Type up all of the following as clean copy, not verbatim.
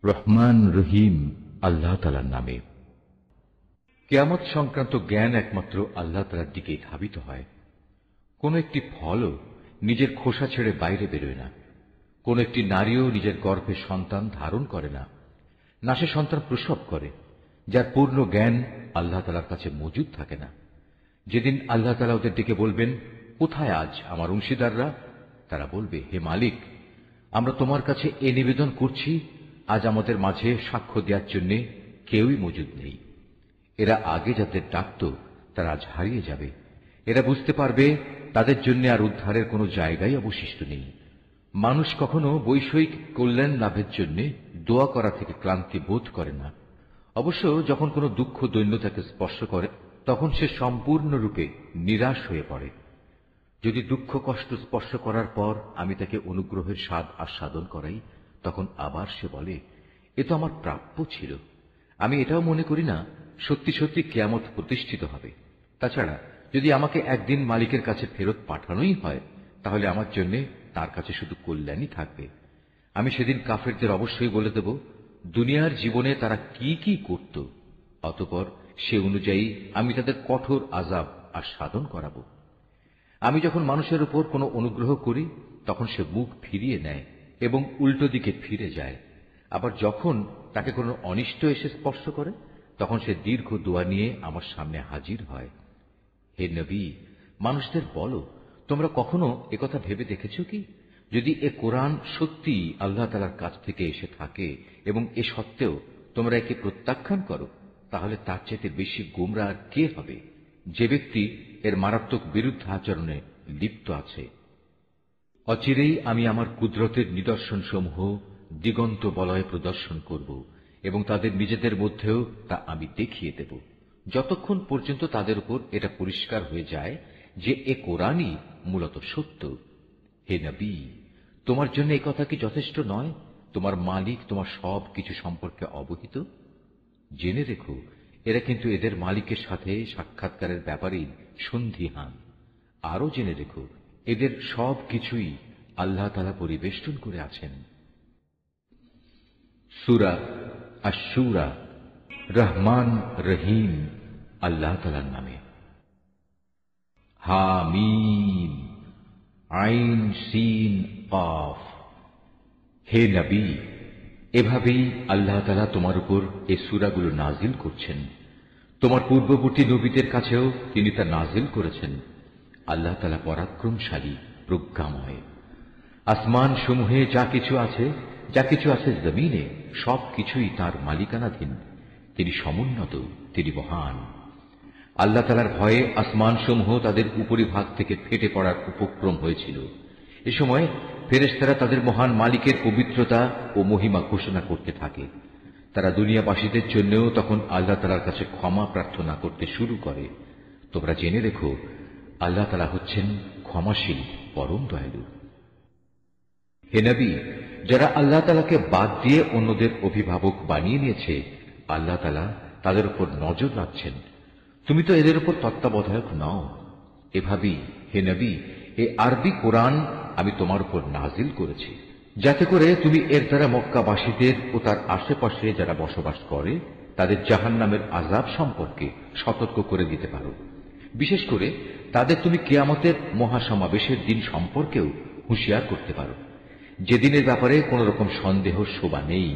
রহমান রহিম আল্লাহ তাআলার নামে। কিয়ামত সংক্রান্ত জ্ঞান একমাত্র আল্লাহ তাআলার দিকেই ধাবিত হয়। কোন একটি ফলও নিজের খোসা ছেড়ে বাইরে বেরোয় না। কোন একটি নারীও নিজের গর্ভে সন্তান ধারণ করে না, না সে সন্তান প্রসব করে, যার পূর্ণ জ্ঞান আল্লাহ তাআলার কাছে মজুদ থাকে না। যেদিন আল্লাহ তাআলা ওদের ডেকে বলবেন, কোথায় আজ আমার অংশীদাররা? তারা বলবে, হে মালিক, আমরা তোমার কাছে এ নিবেদন করছি, আজ আমাদের মাঝে সাক্ষ্য দেওয়ার জন্য কেউই মজুদ নেই। এরা আগে যাদের ডাকত তারা আজ হারিয়ে যাবে। এরা বুঝতে পারবে তাদের জন্য আর উদ্ধারের কোনো জায়গাই অবশিষ্ট নেই। মানুষ কখনো বৈষয়িক কল্যাণ লাভের জন্য দোয়া করা থেকে ক্লান্তি বোধ করে না। অবশ্য যখন কোনো দুঃখ দৈন্য তাকে স্পর্শ করে তখন সে সম্পূর্ণরূপে নিরাশ হয়ে পড়ে। যদি দুঃখ কষ্ট স্পর্শ করার পর আমি তাকে অনুগ্রহের স্বাদ আস্বাদন করাই, তখন আবার সে বলে, এ তো আমার প্রাপ্য ছিল। আমি এটাও মনে করি না সত্যি সত্যি কিয়ামত প্রতিষ্ঠিত হবে। তাছাড়া যদি আমাকে একদিন মালিকের কাছে ফেরত পাঠানোই হয়, তাহলে আমার জন্য তার কাছে শুধু কল্যাণই থাকবে। আমি সেদিন কাফেরদের অবশ্যই বলে দেব দুনিয়ার জীবনে তারা কি কি করত, অতঃপর সে অনুযায়ী আমি তাদের কঠোর আযাব আস্বাদন করাব। আমি যখন মানুষের উপর কোনো অনুগ্রহ করি তখন সে মুখ ফিরিয়ে নেয় এবং উল্টো দিকে ফিরে যায়। আবার যখন তাকে কোনো অনিষ্ট এসে স্পর্শ করে তখন সে দীর্ঘ দোয়া নিয়ে আমার সামনে হাজির হয়। হে নবী, মানুষদের বলো, তোমরা কখনো একথা ভেবে দেখেছ কি, যদি এ কোরআন সত্যি আল্লাহ তাআলার কাছ থেকে এসে থাকে এবং এ সত্ত্বেও তোমরা একে প্রত্যাখ্যান করো, তাহলে তার চাইতে বেশি গোমরা আর কে হবে, যে ব্যক্তি এর মারাত্মক বিরুদ্ধ আচরণে লিপ্ত আছে। অচিরেই আমি আমার কুদরতের নিদর্শনসমূহ দিগন্ত বলয়ে প্রদর্শন করব এবং তাদের নিজেদের মধ্যেও তা আমি দেখিয়ে দেব, যতক্ষণ পর্যন্ত তাদের উপর এটা পরিষ্কার হয়ে যায় যে এ কোরআনই মূলত সত্য। হে নবী, তোমার জন্য এ কথা কি যথেষ্ট নয়? তোমার মালিক তোমার সব কিছু সম্পর্কে অবহিত। জেনে রেখো, এরা কিন্তু এদের মালিকের সাথে সাক্ষাৎকারের ব্যাপারেই সন্দিহান। আরো জেনে রেখো, এদের সব কিছুই আল্লাহ তাআলা পরিবেষ্টন করে আছেন। সূরা আশ-শূরা, রহমান রহিম আল্লাহ তাআলার নামে। হামিম আইন সিন কাফ। হে নবী, এভাবেই আল্লাহ তাআলা তোমার উপর এই সূরাগুলো নাজিল করছেন। তোমার পূর্ববর্তী নবীদের কাছেও তিনি তা নাজিল করেছেন। আল্লাহ তাআলা পরাক্রমশালী, প্রজ্ঞাময়। আসমান সমূহে যা কিছু আছে জমিনে, সব কিছুই তাঁর মালিকানাধীন। তিনি সমুন্নত, তিনি মহান। আল্লাহ তাআলার ভয়ে আসমান সমূহ তাদের উপরিভাগ থেকে ফেটে পড়ার উপক্রম হয়েছিল। এ সময় ফেরেশতারা তাদের মহান মালিকের পবিত্রতা ও মহিমা ঘোষণা করতে থাকে। তারা দুনিয়াবাসীদের জন্যও তখন আল্লাহ তাআলার কাছে ক্ষমা প্রার্থনা করতে শুরু করে। তোমরা জেনে রেখো, আল্লাহ তাআলা হচ্ছেন ক্ষমাশীল, পরম দয়ালু। হে নবী, যারা আল্লাহ তাআলাকে বাদ দিয়ে অন্যদের অভিভাবক বানিয়ে নিয়েছে, আল্লাহ তাআলা তাদের উপর নজর রাখছেন। তুমি তো এদের উপর তত্ত্বাবধায়ক নও। এভাবেই হে নবী, এই আরবি কোরআন আমি তোমার উপর নাজিল করেছি, যাতে করে তুমি এর দ্বারা মক্কাবাসীদের ও তার আশেপাশে যারা বসবাস করে তাদের জাহান্নামের আযাব সম্পর্কে সতর্ক করে দিতে পারো। বিশেষ করে তাদের তুমি কিয়ামতের মহাসমাবেশের দিন সম্পর্কেও হুঁশিয়ার করতে পারো, যেদিনের ব্যাপারে কোন রকম সন্দেহ শোভা নেই।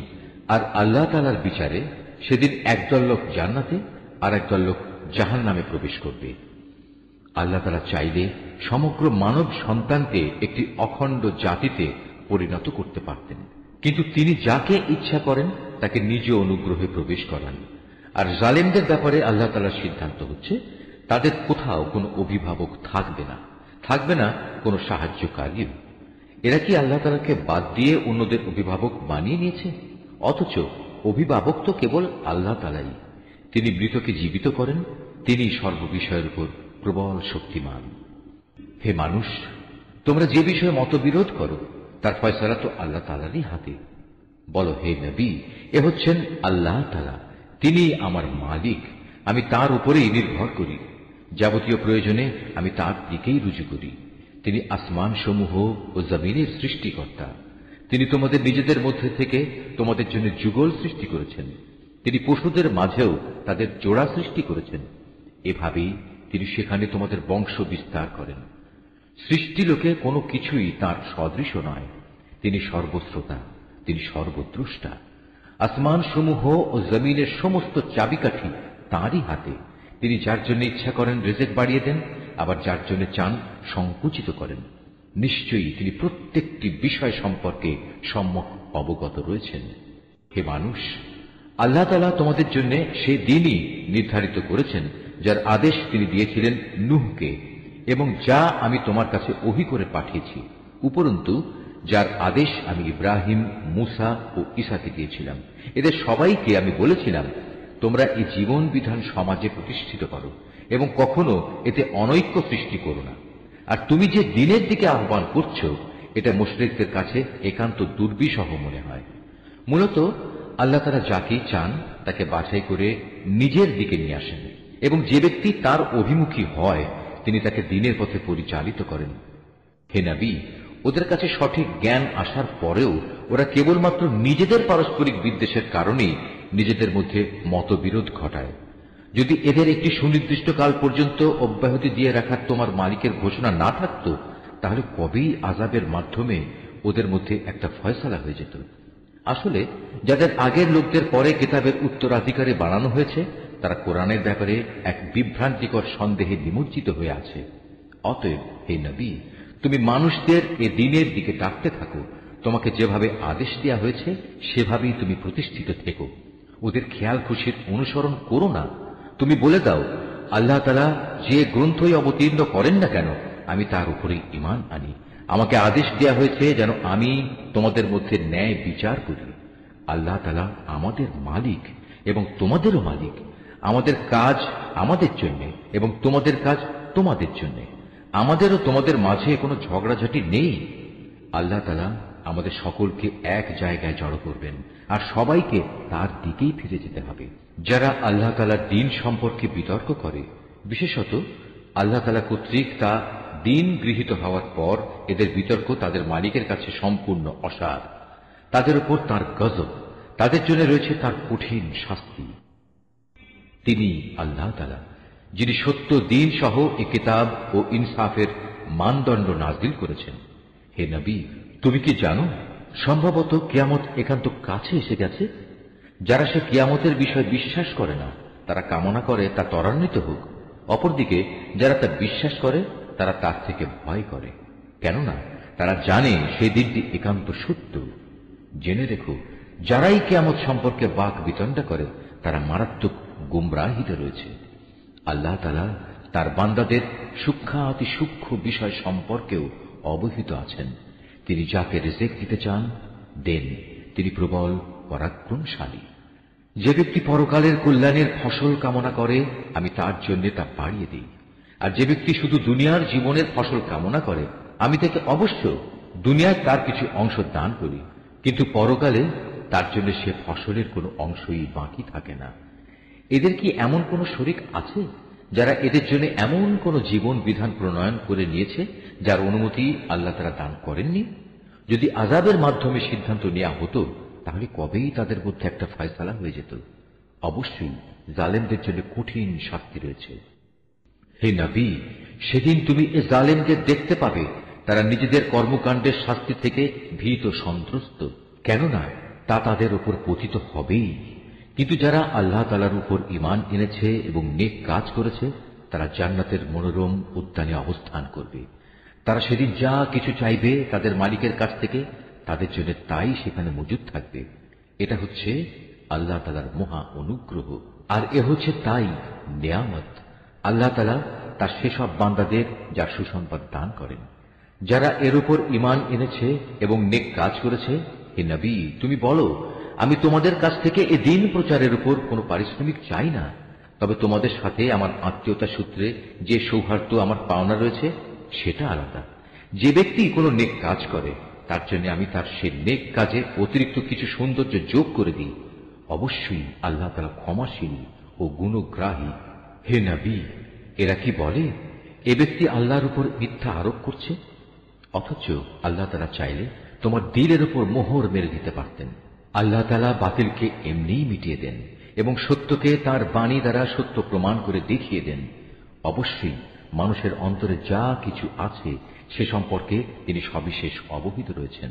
আর আল্লাহ তাআলার বিচারে সেদিন একদল লোক জান্নাতে আর একদল লোক জাহান্নামে প্রবেশ করবে। আল্লাহ তাআলা চাইলে সমগ্র মানব সন্তানকে একটি অখণ্ড জাতিতে পরিণত করতে পারতেন, কিন্তু তিনি যাকে ইচ্ছা করেন তাকে নিজ অনুগ্রহে প্রবেশ করান। আর জালেমদের ব্যাপারে আল্লাহ তাআলার সিদ্ধান্ত হচ্ছে, তাদের কোথাও কোনো অভিভাবক থাকবে না কোনো সাহায্যকারীও। এরা কি আল্লাহ তাআলাকে বাদ দিয়ে অন্যদের অভিভাবক বানিয়ে নিয়েছে? অথচ অভিভাবক তো কেবল আল্লাহ তাআলাই। তিনি মৃতকে জীবিত করেন, তিনি সর্ববিষয়ের উপর প্রবল শক্তিমান। হে মানুষ, তোমরা যে বিষয়ে মতবিরোধ করো তার ফয়সালা তো আল্লাহ তাআলারই হাতে। বলো, হে নবী, এ হচ্ছেন আল্লাহ তাআলা, তিনি আমার মালিক, আমি তার উপরেই নির্ভর করি। যাবতীয় প্রয়োজনে আমি তার দিকেই রুজু করি। তিনি আসমান সমূহ ও জমিনের সৃষ্টিকর্তা। তিনি তোমাদের নিজেদের মধ্যে থেকে তোমাদের জন্য যুগল সৃষ্টি করেছেন। তিনি পশুদের মাঝেও তাদের জোড়া সৃষ্টি করেছেন। এভাবেই তিনি সেখানে তোমাদের বংশ বিস্তার করেন। সৃষ্টিলোকে কোনো কিছুই তাঁর সদৃশ নয়। তিনি সর্বশ্রোতা, তিনি সর্বদ্রষ্টা। আসমান সমূহ ও জমিনের সমস্ত চাবিকাঠি তাঁরই হাতে। তিনি যার জন্য ইচ্ছা করেন রিজিক বাড়িয়ে দেন, আবার যার জন্য চান সংকুচিত করেন। নিশ্চয়ই তিনি প্রত্যেকটি বিষয় সম্পর্কে সম্যক অবগত রয়েছেন। হে মানুষ, আল্লাহ তাআলা তোমাদের জন্য সে দিনই নির্ধারিত করেছেন যার আদেশ তিনি দিয়েছিলেন নূহকে, এবং যা আমি তোমার কাছে ওহী করে পাঠিয়েছি, উপরন্তু যার আদেশ আমি ইব্রাহিম, মূসা ও ঈসাকে দিয়েছিলাম। এদের সবাইকে আমি বলেছিলাম, তোমরা এই জীবন বিধান সমাজে প্রতিষ্ঠিত করো এবং কখনো এতে অনৈক্য সৃষ্টি করো না। আর তুমি যে দিনের দিকে আহ্বান করছো, এটা মুশরিকদের কাছে একান্ত দুর্বিষহ মনে হয়। মূলত আল্লাহ তাআলা যাকে চান তাকে বাছাই করে নিজের দিকে নিয়ে আসেন, এবং যে ব্যক্তি তার অভিমুখী হয় তিনি তাকে দিনের পথে পরিচালিত করেন। হে নবী, ওদের কাছে সঠিক জ্ঞান আসার পরেও ওরা কেবলমাত্র নিজেদের পারস্পরিক বিদ্বেষের কারণেই নিজেদের মধ্যে মতবিরোধ ঘটায়। যদি এদের একটি সুনির্দিষ্ট কাল পর্যন্ত অব্যাহতি দিয়ে রাখার তোমার মালিকের ঘোষণা না থাকত, তাহলে কবেই আযাবের মাধ্যমে ওদের মধ্যে একটা ফয়সালা হয়ে যেত। আসলে যাদের আগের লোকদের পরে কিতাবের উত্তরাধিকারী বানানো হয়েছে, তারা কোরআনের ব্যাপারে এক বিভ্রান্তিকর সন্দেহে নিমজ্জিত হয়ে আছে। অতএব হে নবী, তুমি মানুষদের এ দিনের দিকে ডাকতে থাকো। তোমাকে যেভাবে আদেশ দেওয়া হয়েছে সেভাবেই তুমি প্রতিষ্ঠিত থেকো। ওদের খেয়াল খুশির অনুসরণ করো না। তুমি বলে দাও, আল্লাহ তাআলা যে গ্রন্থই অবতীর্ণ করেন না কেন, আমি তার উপরেই ঈমান আনি। আমাকে আদেশ দেওয়া হয়েছে যেন আমি তোমাদের মধ্যে ন্যায় বিচার করি। আল্লাহ তাআলা আমাদের মালিক এবং তোমাদেরও মালিক। আমাদের কাজ আমাদের জন্য এবং তোমাদের কাজ তোমাদের জন্য। আমাদেরও তোমাদের মাঝে কোনো ঝগড়াঝাটি নেই। আল্লাহ তাআলা আমাদের সকলকে এক জায়গায় জড়ো করবেন, আর সবাইকে তার দিকেই ফিরে যেতে হবে। যারা আল্লাহ তাআলার দ্বীন সম্পর্কে বিতর্ক করে, বিশেষত আল্লাহ তাআলা কর্তৃক তা দ্বীন গৃহীত হওয়ার পর এদের বিতর্ক তাদের মালিকের কাছে সম্পূর্ণ অসার। তাদের উপর তার গজব, তাদের জন্য রয়েছে তার কঠিন শাস্তি। তিনি আল্লাহ তাআলা, যিনি সত্য দ্বীন সহ এ কিতাব ও ইনসাফের মানদণ্ড নাযিল করেছেন। হে নবী, তুমি কি জানো সম্ভবত কিয়ামত একান্ত কাছে এসে গেছে? যারা সে কিয়ামতের বিষয় বিশ্বাস করে না, তারা কামনা করে তা ত্বরান্বিত হোক। অপরদিকে যারা তা বিশ্বাস করে তারা তার থেকে ভয় করে, কেননা তারা জানে সেই দিনটি একান্ত সত্য। জেনে রেখো, যারাই কিয়ামত সম্পর্কে বাক বিতণ্ডা করে তারা মারাত্মক গুমরাহিতে রয়েছে। আল্লাহ তাআলা তার বান্দাদের সূক্ষ্মাতি সূক্ষ্ম বিষয় সম্পর্কেও অবহিত আছেন। তিনি যাকে রিজিক দিতে চান দেন। তিনি প্রবল পরাক্রমশালী। যে ব্যক্তি পরকালের কল্যাণের ফসল কামনা করে, আমি তার জন্য তা বাড়িয়ে দিই। আর যে ব্যক্তি শুধু দুনিয়ার জীবনের ফসল কামনা করে, আমি তাকে অবশ্য দুনিয়ায় তার কিছু অংশ দান করি, কিন্তু পরকালে তার জন্য সে ফসলের কোনো অংশই বাকি থাকে না। এদের কি এমন কোন শরীক আছে যারা এদের জন্য এমন কোন জীবন বিধান প্রণয়ন করে নিয়েছে যার অনুমতি আল্লাহ তাআলা দান করেননি? যদি আযাবের মাধ্যমে সিদ্ধান্ত নেওয়া হতো, তাহলে কবেই তাদের মধ্যে একটা ফয়সালা হয়ে যেত। অবশ্যই জালেমদের জন্য কঠিন শাস্তি রয়েছে। হে নবী, সেদিন তুমি এ জালেমদের দেখতে পাবে, তারা নিজেদের কর্মকাণ্ডের শাস্তি থেকে ভীত সন্ত্রস্ত, কেননা তা তাদের উপর পতিত হবেই। কিন্তু যারা আল্লাহ তাআলার উপর ঈমান এনেছে এবং নেক কাজ করেছে, তারা জান্নাতের মনোরম উদ্যানে অবস্থান করবে। তারা সেদিন যা কিছু চাইবে তাদের মালিকের কাছ থেকে, তাদের জন্য তাই সেখানে মজুদ থাকবে। এটা হচ্ছে আল্লাহ তাআলার মহা অনুগ্রহ, আর এ হচ্ছে তাই নিয়ামত। আল্লাহ তাআলা তার সেসব বান্দাদের যার সুসংবাদ দান করেন, যারা এর উপর ঈমান এনেছে এবং নেক কাজ করেছে। হে নবী, তুমি বলো, আমি তোমাদের কাছ থেকে এ দ্বীন প্রচারের উপর কোনো পারিশ্রমিক চাই না, তবে তোমাদের সাথে আমার আত্মীয়তা সূত্রে যে সৌহার্দ্য আমার পাওনা রয়েছে সেটা আলাদা। যে ব্যক্তি কোনো নেক কাজ করে, তার জন্য আমি তার সে নেক কাজে অতিরিক্ত কিছু সৌন্দর্য যোগ করে দিই। অবশ্যই আল্লাহ তাআলা ক্ষমাশীল ও গুণগ্রাহী। হে নবী, এরা কি বলে এ ব্যক্তি আল্লাহর উপর মিথ্যা আরোপ করছে? অথচ আল্লাহ তাআলা চাইলে তোমার দিলের উপর মোহর মেরে দিতে পারতেন। আল্লাহ তাআলা বাতিলকে এমনিই মিটিয়ে দেন এবং সত্যকে তার বাণী দ্বারা সত্য প্রমাণ করে দেখিয়ে দেন। অবশ্যই মানুষের অন্তরে যা কিছু আছে সে সম্পর্কে তিনি সবিশেষ অবহিত রয়েছেন।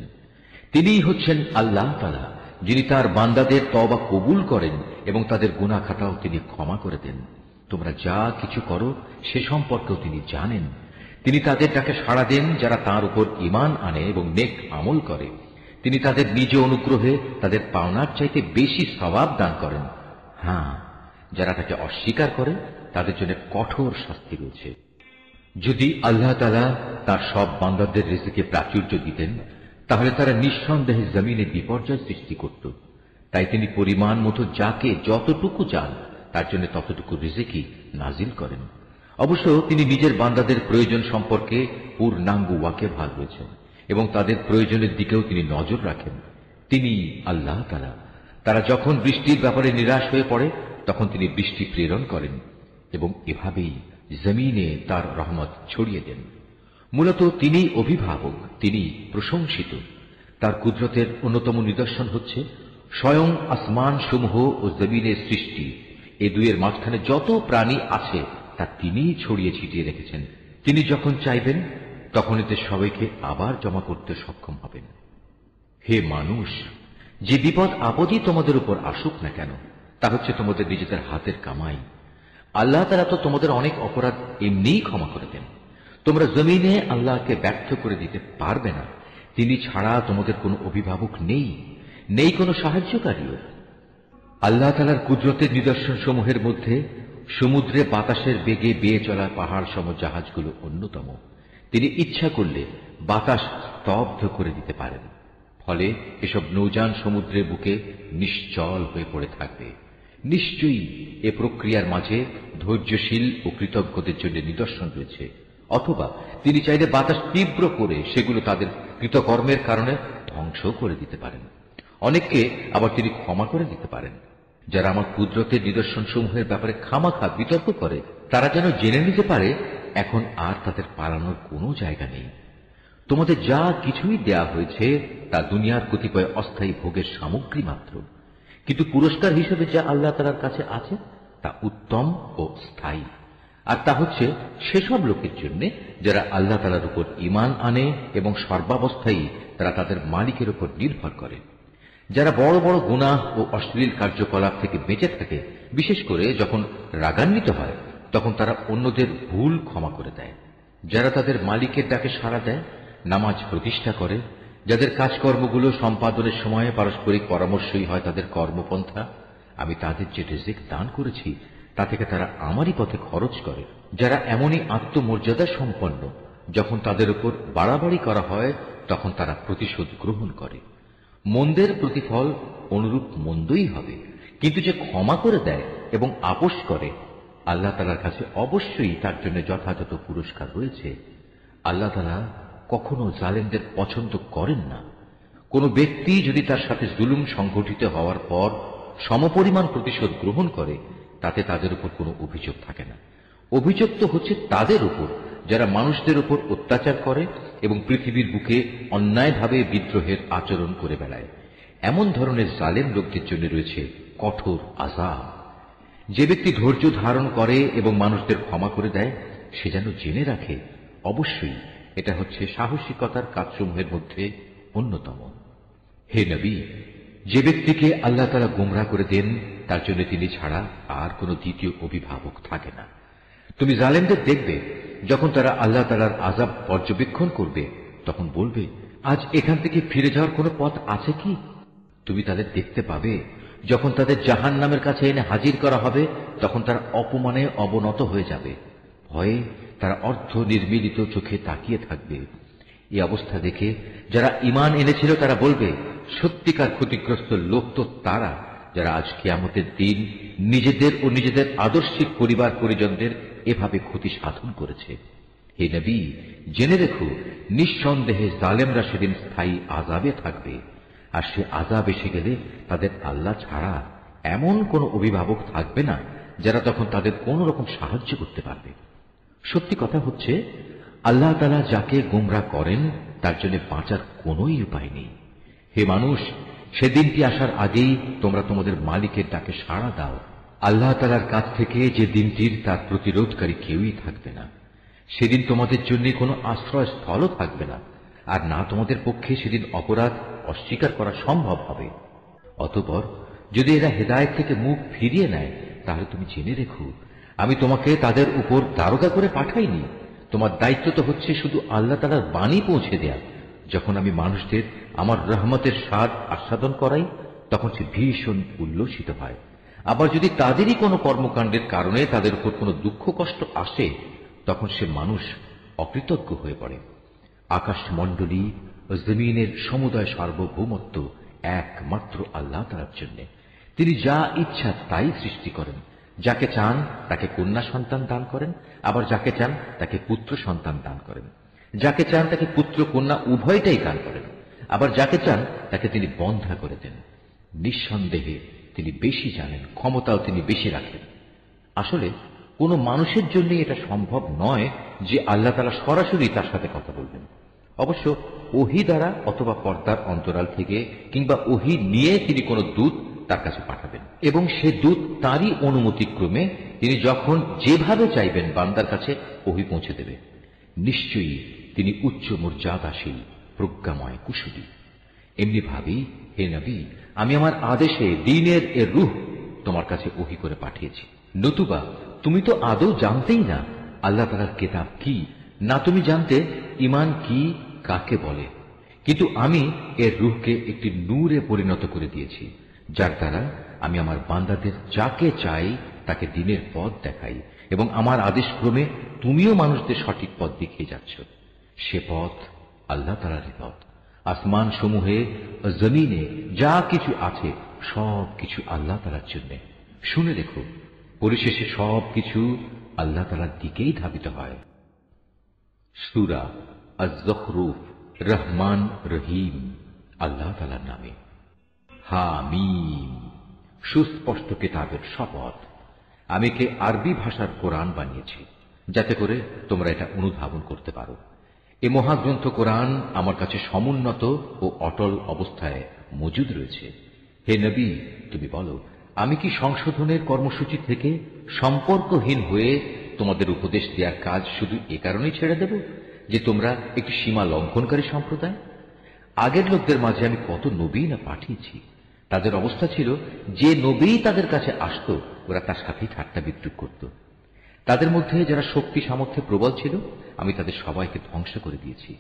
তিনিই হচ্ছেন আল্লাহ তাআলা, যিনি তার বান্দাদের তওবা কবুল করেন এবং তাদের গুনাহ খাতাও তিনি ক্ষমা করে দেন। তোমরা যা কিছু করো সে সম্পর্কেও তিনি জানেন। তিনি তাদের ডাকে সাড়া দেন যারা তাঁর উপর ঈমান আনে এবং নেক আমল করে। তিনি তাদের নিজ অনুগ্রহে তাদের পাওনার চাইতে বেশি সওয়াব দান করেন। হ্যাঁ, যারা তাকে অস্বীকার করে তাদের জন্য কঠোর শাস্তি রয়েছে। যদি আল্লাহ তাআলা তার সব বান্দাদের রিজিকে প্রাচুর্য দিতেন তাহলে তারা নিঃসন্দেহে জমিনে বিপর্যয় সৃষ্টি করত। তাই তিনি পরিমাণ মতো যাকে যতটুকু চান তার জন্য ততটুকু রিজিকই নাজিল করেন। অবশ্য তিনি নিজের বান্দাদের প্রয়োজন সম্পর্কে পূর্ণাঙ্গ ওয়াকিবহাল রয়েছেন এবং তাদের প্রয়োজনের দিকেও তিনি নজর রাখেন। তিনি আল্লাহ তাআলা, তারা যখন বৃষ্টির ব্যাপারে নিরাশ হয়ে পড়ে তখন তিনি বৃষ্টি প্রেরণ করেন এবং এভাবেই জমিনে তার রহমত ছড়িয়ে দেন। মূলত তিনি অভিভাবক, তিনি প্রশংসিত। তার কুদরতের অন্যতম নিদর্শন হচ্ছে স্বয়ং আসমান সমূহ ও জমিনের সৃষ্টি। এ দুয়ের মাঝখানে যত প্রাণী আছে তা তিনিই ছড়িয়ে ছিটিয়ে রেখেছেন। তিনি যখন চাইবেন তখন এতে সবাইকে আবার জমা করতে সক্ষম হবেন। হে মানুষ, যে বিপদ আপদই তোমাদের উপর আসুক না কেন তা হচ্ছে তোমাদের নিজেদের হাতের কামাই। আল্লাহ তাআলা তো তোমাদের অনেক অপরাধ এমনিই ক্ষমা করে দেন। তোমরা জমিনে আল্লাহকে ব্যর্থ করে দিতে পারবে না। তিনি ছাড়া তোমাদের কোনো অভিভাবক নেই, নেই কোনো সাহায্যকারীও। আল্লাহ তাআলার কুদরতের নিদর্শন সমূহের মধ্যে সমুদ্রে বাতাসের বেগে বেয়ে চলা পাহাড় সম জাহাজগুলো অন্যতম। তিনি ইচ্ছা করলে বাতাস স্তব্ধ করে দিতে পারেন। ফলে এসব নৌযান সমুদ্রের বুকে নিশ্চল হয়ে পড়ে থাকবে। নিশ্চয়ই এ প্রক্রিয়ার মাঝে ধৈর্যশীল ও কৃতজ্ঞদের জন্য নিদর্শন রয়েছে। অথবা তিনি চাইলে বাতাস তীব্র করে সেগুলো তাদের কৃতকর্মের কারণে ধ্বংস করে দিতে পারেন। অনেককে আবার তিনি ক্ষমা করে দিতে পারেন। যারা আমার কুদরতের নিদর্শন সমূহের ব্যাপারে খামাখা বিতর্ক করে তারা যেন জেনে নিতে পারে এখন আর তাদের পালানোর কোনো জায়গা নেই। তোমাদের যা কিছুই দেয়া হয়েছে তা দুনিয়ার কতিপয় অস্থায়ী ভোগের সামগ্রী মাত্র, কিন্তু পুরস্কার হিসেবে যা আল্লাহ তাআলার কাছে আছে তা উত্তম ও স্থায়ী। আর তা হচ্ছে সেসব লোকের জন্য যারা আল্লাহ তাআলার উপর ঈমান আনে এবং সর্বাবস্থায় তারা তাদের মালিকের উপর নির্ভর করে। যারা বড় বড় গুনাহ ও অশ্লীল কার্যকলাপ থেকে বেঁচে থাকে, বিশেষ করে যখন রাগান্বিত হয় তখন তারা অন্যদের ভুল ক্ষমা করে দেয়। যারা তাদের মালিকের ডাকে সাড়া দেয়, নামাজ প্রতিষ্ঠা করে, যাদের কাজকর্মগুলো সম্পাদনের সময় পারস্পরিক পরামর্শই হয় তাদের কর্মপন্থা, আমি তাদের যে রিজিক দান করেছি তা থেকে তারা আমারই পথে খরচ করে। যারা এমনই আত্মমর্যাদা সম্পন্ন, যখন তাদের উপর বাড়াবাড়ি করা হয় তখন তারা প্রতিশোধ গ্রহণ করে। মন্দের প্রতিফল অনুরূপ মন্দই হবে, কিন্তু যে ক্ষমা করে দেয় এবং আপোষ করে আল্লাহ তাআলার কাছে অবশ্যই তার জন্য যথাযথ পুরস্কার রয়েছে। আল্লাহ তাআলা কখনো জালেমদের পছন্দ করেন না। কোন ব্যক্তি যদি তার সাথে জুলুম সংঘটিত হওয়ার পর সমপরিমাণ প্রতিশোধ গ্রহণ করে তাতে তাদের উপর কোনো অভিযোগ থাকে না। অভিযোগ তো হচ্ছে তাদের উপর যারা মানুষদের উপর অত্যাচার করে এবং পৃথিবীর বুকে অন্যায়ভাবে বিদ্রোহের আচরণ করে বেড়ায়। এমন ধরনের জালেম লোকদের জন্য রয়েছে কঠোর আযাব। যে ব্যক্তি ধৈর্য ধারণ করে এবং মানুষদের ক্ষমা করে দেয় সে যেন জেনে রাখে অবশ্যই এটা হচ্ছে সাহসিকতার কাজসমূহের মধ্যে অন্যতম। হে নবী, যে ব্যক্তিকে আল্লাহ তাআলা গোমরাহ করে দেন তার জন্য তিনি ছাড়া আর কোনো দ্বিতীয় অভিভাবক থাকে না। তুমি জালেমদের দেখবে যখন তারা আল্লাহ তাআলার আযাব পর্যবেক্ষণ করবে তখন বলবে, আজ এখান থেকে ফিরে যাওয়ার কোনো পথ আছে কি? তুমি তাদের দেখতে পাবে যখন তাদের জাহান্নামের কাছে এনে হাজির করা হবে তখন তারা অপমানে অবনত হয়ে যাবে। ভয়ে তারা অর্ধ নির্মিলিত চোখে তাকিয়ে থাকবে। এই অবস্থা দেখে যারা ঈমান এনেছিল তারা বলবে, সত্যিকার ক্ষতিগ্রস্ত লোক তো তারা যারা আজ কিয়ামতের দিন নিজেদের ও নিজেদের আদর্শিক পরিবার পরিজনদের এভাবে ক্ষতি সাধন করেছে। হে নবী, জেনে রেখো নিঃসন্দেহে জালেমরা সেদিন স্থায়ী আযাবে থাকবে। আর সে আযাব এসে গেলে তাদের আল্লাহ ছাড়া এমন কোন অভিভাবক থাকবে না যারা তখন তাদের কোন রকম সাহায্য করতে পারবে। সত্যি কথা হচ্ছে আল্লাহ তাআলা যাকে গোমরা করেন তার জন্য বাঁচার কোনোই উপায় নেই। হে মানুষ, সেদিনটি আসার আগেই তোমরা তোমাদের মালিকের ডাকে সাড়া দাও। আল্লাহ তাআলার কাছ থেকে যে দিনটির তার প্রতিরোধকারী কেউই থাকবে না। সেদিন তোমাদের জন্য কোনো আশ্রয়স্থলও থাকবে না, আর না তোমাদের পক্ষে সেদিন অপরাধ অস্বীকার করা সম্ভব হবে। অতঃপর যদি এরা হেদায়েত থেকে মুখ ফিরিয়ে নেয়, তাহলে তুমি জেনে রেখো, আমি তোমাকে তাদের উপর দারোগা করে পাঠাইনি। তোমার দায়িত্ব তো হচ্ছে শুধু আল্লাহ তাআলার বাণী পৌঁছে দেয়া। যখন আমি মানুষদের আমার রহমতের স্বাদ আস্বাদন করাই, তখন সে ভীষণ উল্লসিত হয়। আবার যদি তাদেরই কোনো কর্মকাণ্ডের কারণে তাদের উপর কোনো দুঃখ কষ্ট আসে, তখন সে মানুষ অকৃতজ্ঞ হয়ে পড়ে। আকাশমণ্ডলী ও জমিনের সমুদয় সার্বভৌমত্ব একমাত্র আল্লাহ তাআলার জন্য। তিনি যা ইচ্ছা তাই সৃষ্টি করেন। যাকে চান তাকে কন্যা সন্তান দান করেন, আবার যাকে চান তাকে পুত্র সন্তান দান করেন। যাকে চান তাকে পুত্র কন্যা উভয়টাই দান করেন, আবার যাকে চান তাকে তিনি বন্ধা করে দেন। নিঃসন্দেহে তিনি বেশি জানেন, ক্ষমতাও তিনি বেশি রাখেন। আসলে কোনো মানুষের জন্য এটা সম্ভব নয় যে আল্লাহ তাআলা সরাসরি তার সাথে কথা বলবেন। অবশ্য ওহী দ্বারা অথবা পর্দার অন্তরাল থেকে কিংবা ওহী নিয়ে তিনি কোনো দূত তার কাছে পাঠাবেন, এবং সে দূত তারই অনুমতিক্রমে তিনি যখন যেভাবে চাইবেন বান্দার কাছে ওহী পৌঁছে দেবে। নিশ্চয়ই তিনি উচ্চ মর্যাদাশীল, প্রজ্ঞাময়, কুশলী। এমনি ভাবি, হে নবী, আমি আমার আদেশে দ্বীনের এর রূহ তোমার কাছে ওহী করে পাঠিয়েছি। নতুবা তুমি তো আদৌ জানতেই না আল্লাহ তাআলার কিতাব কি, না তুমি জানতে ঈমান কি কাকে বলে। কিন্তু আমি এর রূহকে একটি নূরে পরিণত করে দিয়েছি, যার দ্বারা আমি আমার বান্দাদের যাকে চাই তাকে দ্বীনের পথ দেখাই, এবং আমার আদেশ ক্রমে তুমিও মানুষদের সঠিক পথ দেখিয়ে যাচ্ছ। সে পথ আল্লাহ তাআলারই পথ। আসমান সমূহে ও জমিনে যা কিছু আছে সব কিছু আল্লাহ তাআলার জন্য। শুনে দেখো, পরিশেষে সব কিছু আল্লাহ তাআলার দিকেই ধাবিত হয়। সূরা আয-যুখরুফ। রহমান রহিম আল্লাহ তাআলার নামে। হামিম। সুস্পষ্ট কিতাবের শপথ। আমি কে আরবি ভাষার কোরআন বানিয়েছি, যাতে করে তোমরা এটা অনুধাবন করতে পারো। এ মহাগ্রন্থ কোরআন আমার কাছে সমুন্নত ও অটল অবস্থায় মজুদ রয়েছে। হে নবী, তুমি বলো, আমি কি সংশোধনের কর্মসূচি থেকে সম্পর্কহীন হয়ে তোমাদের উপদেশ দেওয়ার কাজ শুধু এ কারণেই ছেড়ে দেব যে তোমরা একটি সীমা লঙ্ঘনকারী সম্প্রদায়? আগের লোকদের মাঝে আমি কত নবী না পাঠিয়েছি। তাদের অবস্থা ছিল, যে নবী তাদের কাছে আসত ওরা তার সাথেই ঠাট্টা বিদ্রূপ করত। তাদের মধ্যে যারা শক্তি সামর্থ্যে প্রবল ছিল, আমি তাদের সবাইকে ধ্বংস করে দিয়েছি।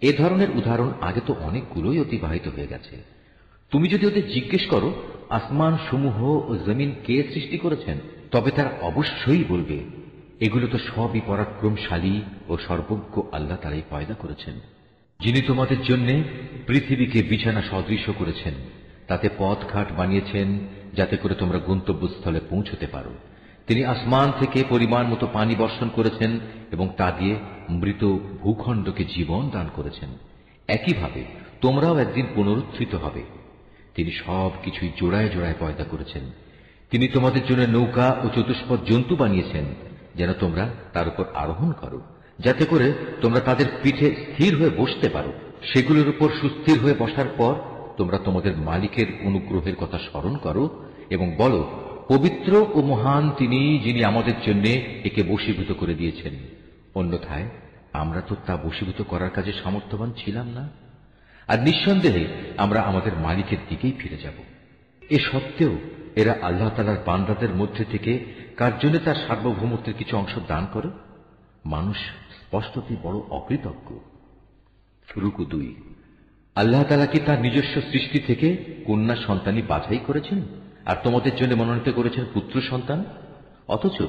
এ ধরনের উদাহরণ আগে তো অনেকগুলোই অতিবাহিত হয়ে গেছে। তুমি যদি ওদের জিজ্ঞেস করো আসমান সমূহ ও জমিন কে সৃষ্টি করেছেন, তবে তারা অবশ্যই বলবে, এগুলো তো সবই পরাক্রমশালী ও সর্বজ্ঞ আল্লাহ তাআলাই পয়দা করেছেন, যিনি তোমাদের জন্য পৃথিবীকে বিছানা সদৃশ করেছেন, তাতে পথঘাট বানিয়েছেন যাতে করে তোমরা গন্তব্যস্থলে পৌঁছতে পারো। তিনি আসমান থেকে পরিমাণ মতো পানি বর্ষণ করেছেন এবং তা দিয়ে মৃত ভূখণ্ডকে জীবন দান করেছেন। একইভাবে তোমরাও একদিন পুনরুত্থিত হবে। তিনি সব কিছুই জোড়ায় জোড়ায় পয়দা করেছেন। তিনি তোমাদের জন্য নৌকা ও চতুষ্পদ জন্তু বানিয়েছেন, যেন তোমরা তার উপর আরোহণ করো, যাতে করে তোমরা তাদের পিঠে স্থির হয়ে বসতে পারো। সেগুলোর উপর সুস্থির হয়ে বসার পর তোমরা তোমাদের মালিকের অনুগ্রহের কথা স্মরণ করো এবং বলো, পবিত্র ও মহান তিনি, যিনি আমাদের জন্য একে বশীভূত করে দিয়েছেন। অন্যথায় আমরা তো তা বশীভূত করার কাজে সামর্থ্যবান ছিলাম না। আর নিঃসন্দেহে আমরা আমাদের মালিকের দিকেই ফিরে যাব। এ সত্ত্বেও এরা আল্লাহ তাআলার বান্দাদের মধ্যে থেকে কার জন্য তার সার্বভৌমত্বের কিছু অংশ দান করে? মানুষ স্পষ্টতই বড় অকৃতজ্ঞ। রুকু 2। আল্লাহ তাআলা কি তার নিজস্ব সৃষ্টি থেকে কন্যা সন্তানই বাছাই করেছেন আর তোমাদের জন্য মনোনীত করেছেন পুত্র সন্তান? অথচ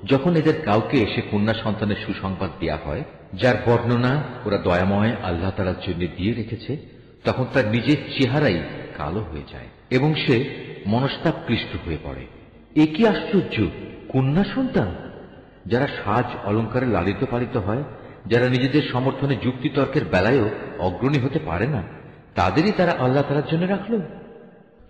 যখন এদের কাউকে এসে কন্যা সন্তানের সুসংবাদ দেয়া হয়, যার বর্ণনা ওরা দয়াময় আল্লাহ তাআলার জন্য দিয়ে রেখেছে, তখন তার নিজের চেহারাই কালো হয়ে যায় এবং সে মনস্তাপকৃষ্ট হয়ে পড়ে। এ কি আশ্চর্য! কন্যা সন্তান, যারা সাজ অলঙ্কারে লালিত পালিত হয়, যারা নিজেদের সমর্থনে যুক্তিতর্কের বেলায়ও অগ্রণী হতে পারে না, তাদেরই তারা আল্লাহ তাআলার জন্য রাখল।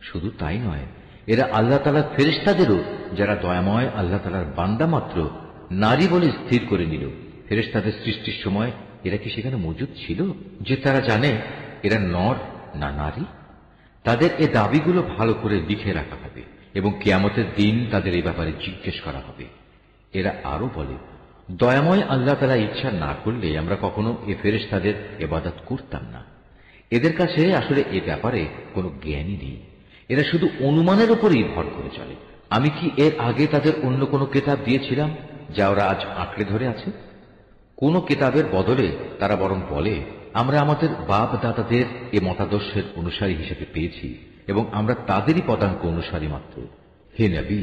শুধু তাই নয়, এরা আল্লাহ তাআলার ফেরেশতাদেরও, যারা দয়াময় আল্লাহ তাআলার বান্দা মাত্র, নারী বলে স্থির করে নিল ফেরেশতাদের সৃষ্টির সময় এরা কি সেখানে মজুদ ছিল যে তারা জানে এরা নর না নারী? তাদের এ দাবিগুলো ভালো করে লিখে রাখা হবে এবং কিয়ামতের দিন তাদের এই ব্যাপারে জিজ্ঞেস করা হবে। এরা আরো বলে, দয়াময় আল্লাহ তাআলা ইচ্ছা না করলে আমরা কখনো এ ফেরেশতাদের ইবাদত করতাম না। এদের কাছে আসলে এ ব্যাপারে কোনো জ্ঞানই নেই। এরা শুধু অনুমানের উপরই ভর করে চলে। আমি কি এর আগে তাদের অন্য কোনো কিতাব দিয়েছিলাম যা ওরা আজ আঁকড়ে ধরে আছে? কোন কিতাবের বদলে তারা বরং বলে, আমরা আমাদের বাপ দাদাদের এ মতাদর্শের অনুসারী হিসেবে পেয়েছি এবং আমরা তাদেরই পদাঙ্ক অনুসারী মাত্র। হে নবী,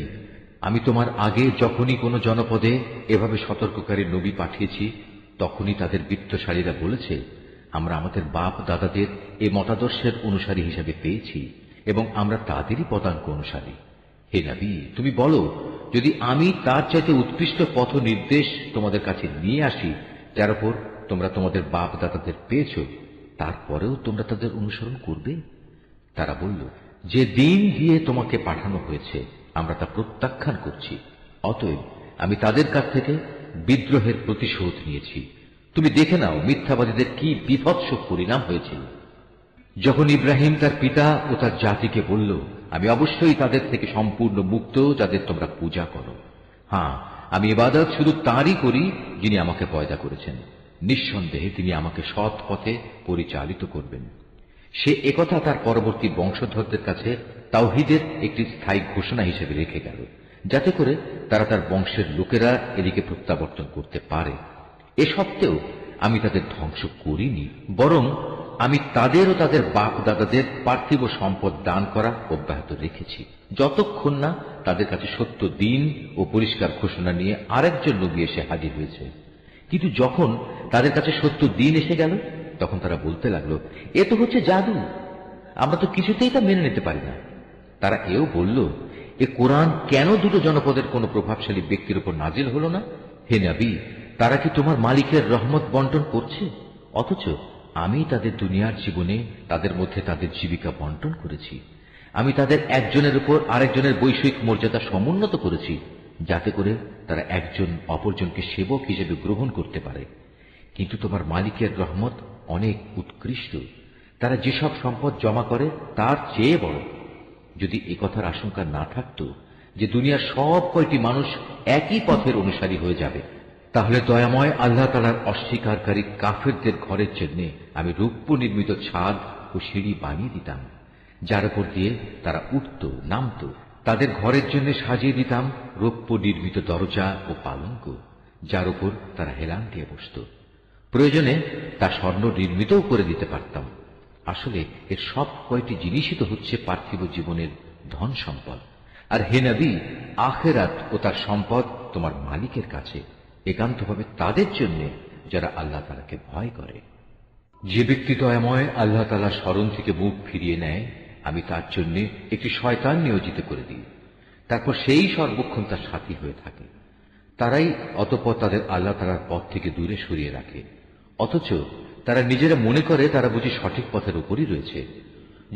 আমি তোমার আগে যখনই কোনো জনপদে এভাবে সতর্ককারী নবী পাঠিয়েছি তখনই তাদের বিত্তশালীরা বলেছে, আমরা আমাদের বাপ দাদাদের এ মতাদর্শের অনুসারী হিসেবে পেয়েছি এবং আমরা তাদেরই পদাঙ্ক অনুসারী। হে নবী, তুমি বলো, যদি আমি তার চাইতে উৎকৃষ্ট পথ নির্দেশ তোমাদের কাছে নিয়ে আসি যার উপর তোমরা তোমাদের বাপ দাদাদের পেয়েছ, তারপরেও তোমরা তাদের অনুসরণ করবে? তারা বলল, যে দিন দিয়ে তোমাকে পাঠানো হয়েছে আমরা তা প্রত্যাখ্যান করছি। অতএব আমি তাদের কাছ থেকে বিদ্রোহের প্রতিশোধ নিয়েছি। তুমি দেখে নাও মিথ্যাবাদীদের কি বিভৎস পরিণাম হয়েছিল। যখন ইব্রাহিম তার পিতা ও তার জাতিকে বলল, আমি অবশ্যই তাদের থেকে সম্পূর্ণ মুক্ত যাদের তোমরা পূজা করো। হ্যাঁ, আমি ইবাদত শুধু তাঁরই করি যিনি আমাকে পয়দা করেছেন। নিঃসন্দেহে তিনি আমাকে সৎ পথে পরিচালিত করবেন। সে একথা তার পরবর্তী বংশধরদের কাছে তাওহীদের একটি স্থায়ী ঘোষণা হিসেবে রেখে গেল, যাতে করে তারা তার বংশের লোকেরা এদিকে প্রত্যাবর্তন করতে পারে। এ সত্ত্বেও আমি তাদের ধ্বংস করিনি, বরং আমি তাদের ও তাদের বাপ দাদাদের পার্থিব সম্পদ দান করা অব্যাহত রেখেছি, যতক্ষণ না তাদের কাছে সত্য দিন ও পরিষ্কার ঘোষণা নিয়ে আরেকজন নবী এসে হাজির হয়েছে। কিন্তু যখন তাদের কাছে সত্য দিন এসে গেল তখন তারা বলতে লাগলো, এ তো হচ্ছে জাদু, আমরা তো কিছুতেই তা মেনে নিতে পারি না। তারা এও বলল, এ কোরআন কেন দুটো জনপদের কোন প্রভাবশালী ব্যক্তির উপর নাজিল হল না? হে নবী, তারা কি তোমার মালিকের রহমত বন্টন করছে? অথচ আমি তাদের দুনিয়ার জীবনে তাদের মধ্যে তাদের জীবিকা বন্টন করেছি। আমি তাদের একজনের উপর আরেকজনের বৈষয়িক মর্যাদা সমুন্নত করেছি, যাতে করে তারা একজন অপরজনকে সেবক হিসেবে গ্রহণ করতে পারে। কিন্তু তোমার মালিকের রহমত অনেক উৎকৃষ্ট, তারা যেসব সম্পদ জমা করে তার চেয়ে বড়। যদি এ কথার আশঙ্কা না থাকত যে দুনিয়ার সব কয়টি মানুষ একই পথের অনুসারী হয়ে যাবে, তাহলে দয়াময় আল্লাহ তাআলার অস্বীকারী কাফেরদের ঘরের জন্য আমি রৌপ্য নির্মিত ছাদ ও সিঁড়ি বানিয়ে দিতাম, যার উপর দিয়ে তারা উঠত নামত। তাদের ঘরের জন্য সাজিয়ে দিতাম রৌপ্য নির্মিত দরজা ও পালঙ্ক, যার উপর তারা হেলান দিয়ে বসত। প্রয়োজনে তা স্বর্ণ নির্মিতও করে দিতে পারতাম। আসলে এর সব কয়টি জিনিসই তো হচ্ছে পার্থিব জীবনের ধন সম্পদ। আর হে নবী, আখিরাত ও তার সম্পদ তোমার মালিকের কাছে, একান্তভাবে তাদের জন্য যারা আল্লাহ তাআলাকে ভয় করে। যে ব্যক্তি দয়াময় আল্লাহ তাআলার স্মরণ থেকে মুখ ফিরিয়ে নেয়, আমি তার জন্য একটি শয়তান নিয়োজিত করে দিই, তারপর সেই সর্বক্ষণ তার সাথী হয়ে থাকে। তারাই অতঃপর তাদের আল্লাহ তাআলার পথ থেকে দূরে সরিয়ে রাখে, অথচ তারা নিজেরা মনে করে তারা বুঝি সঠিক পথের উপরই রয়েছে।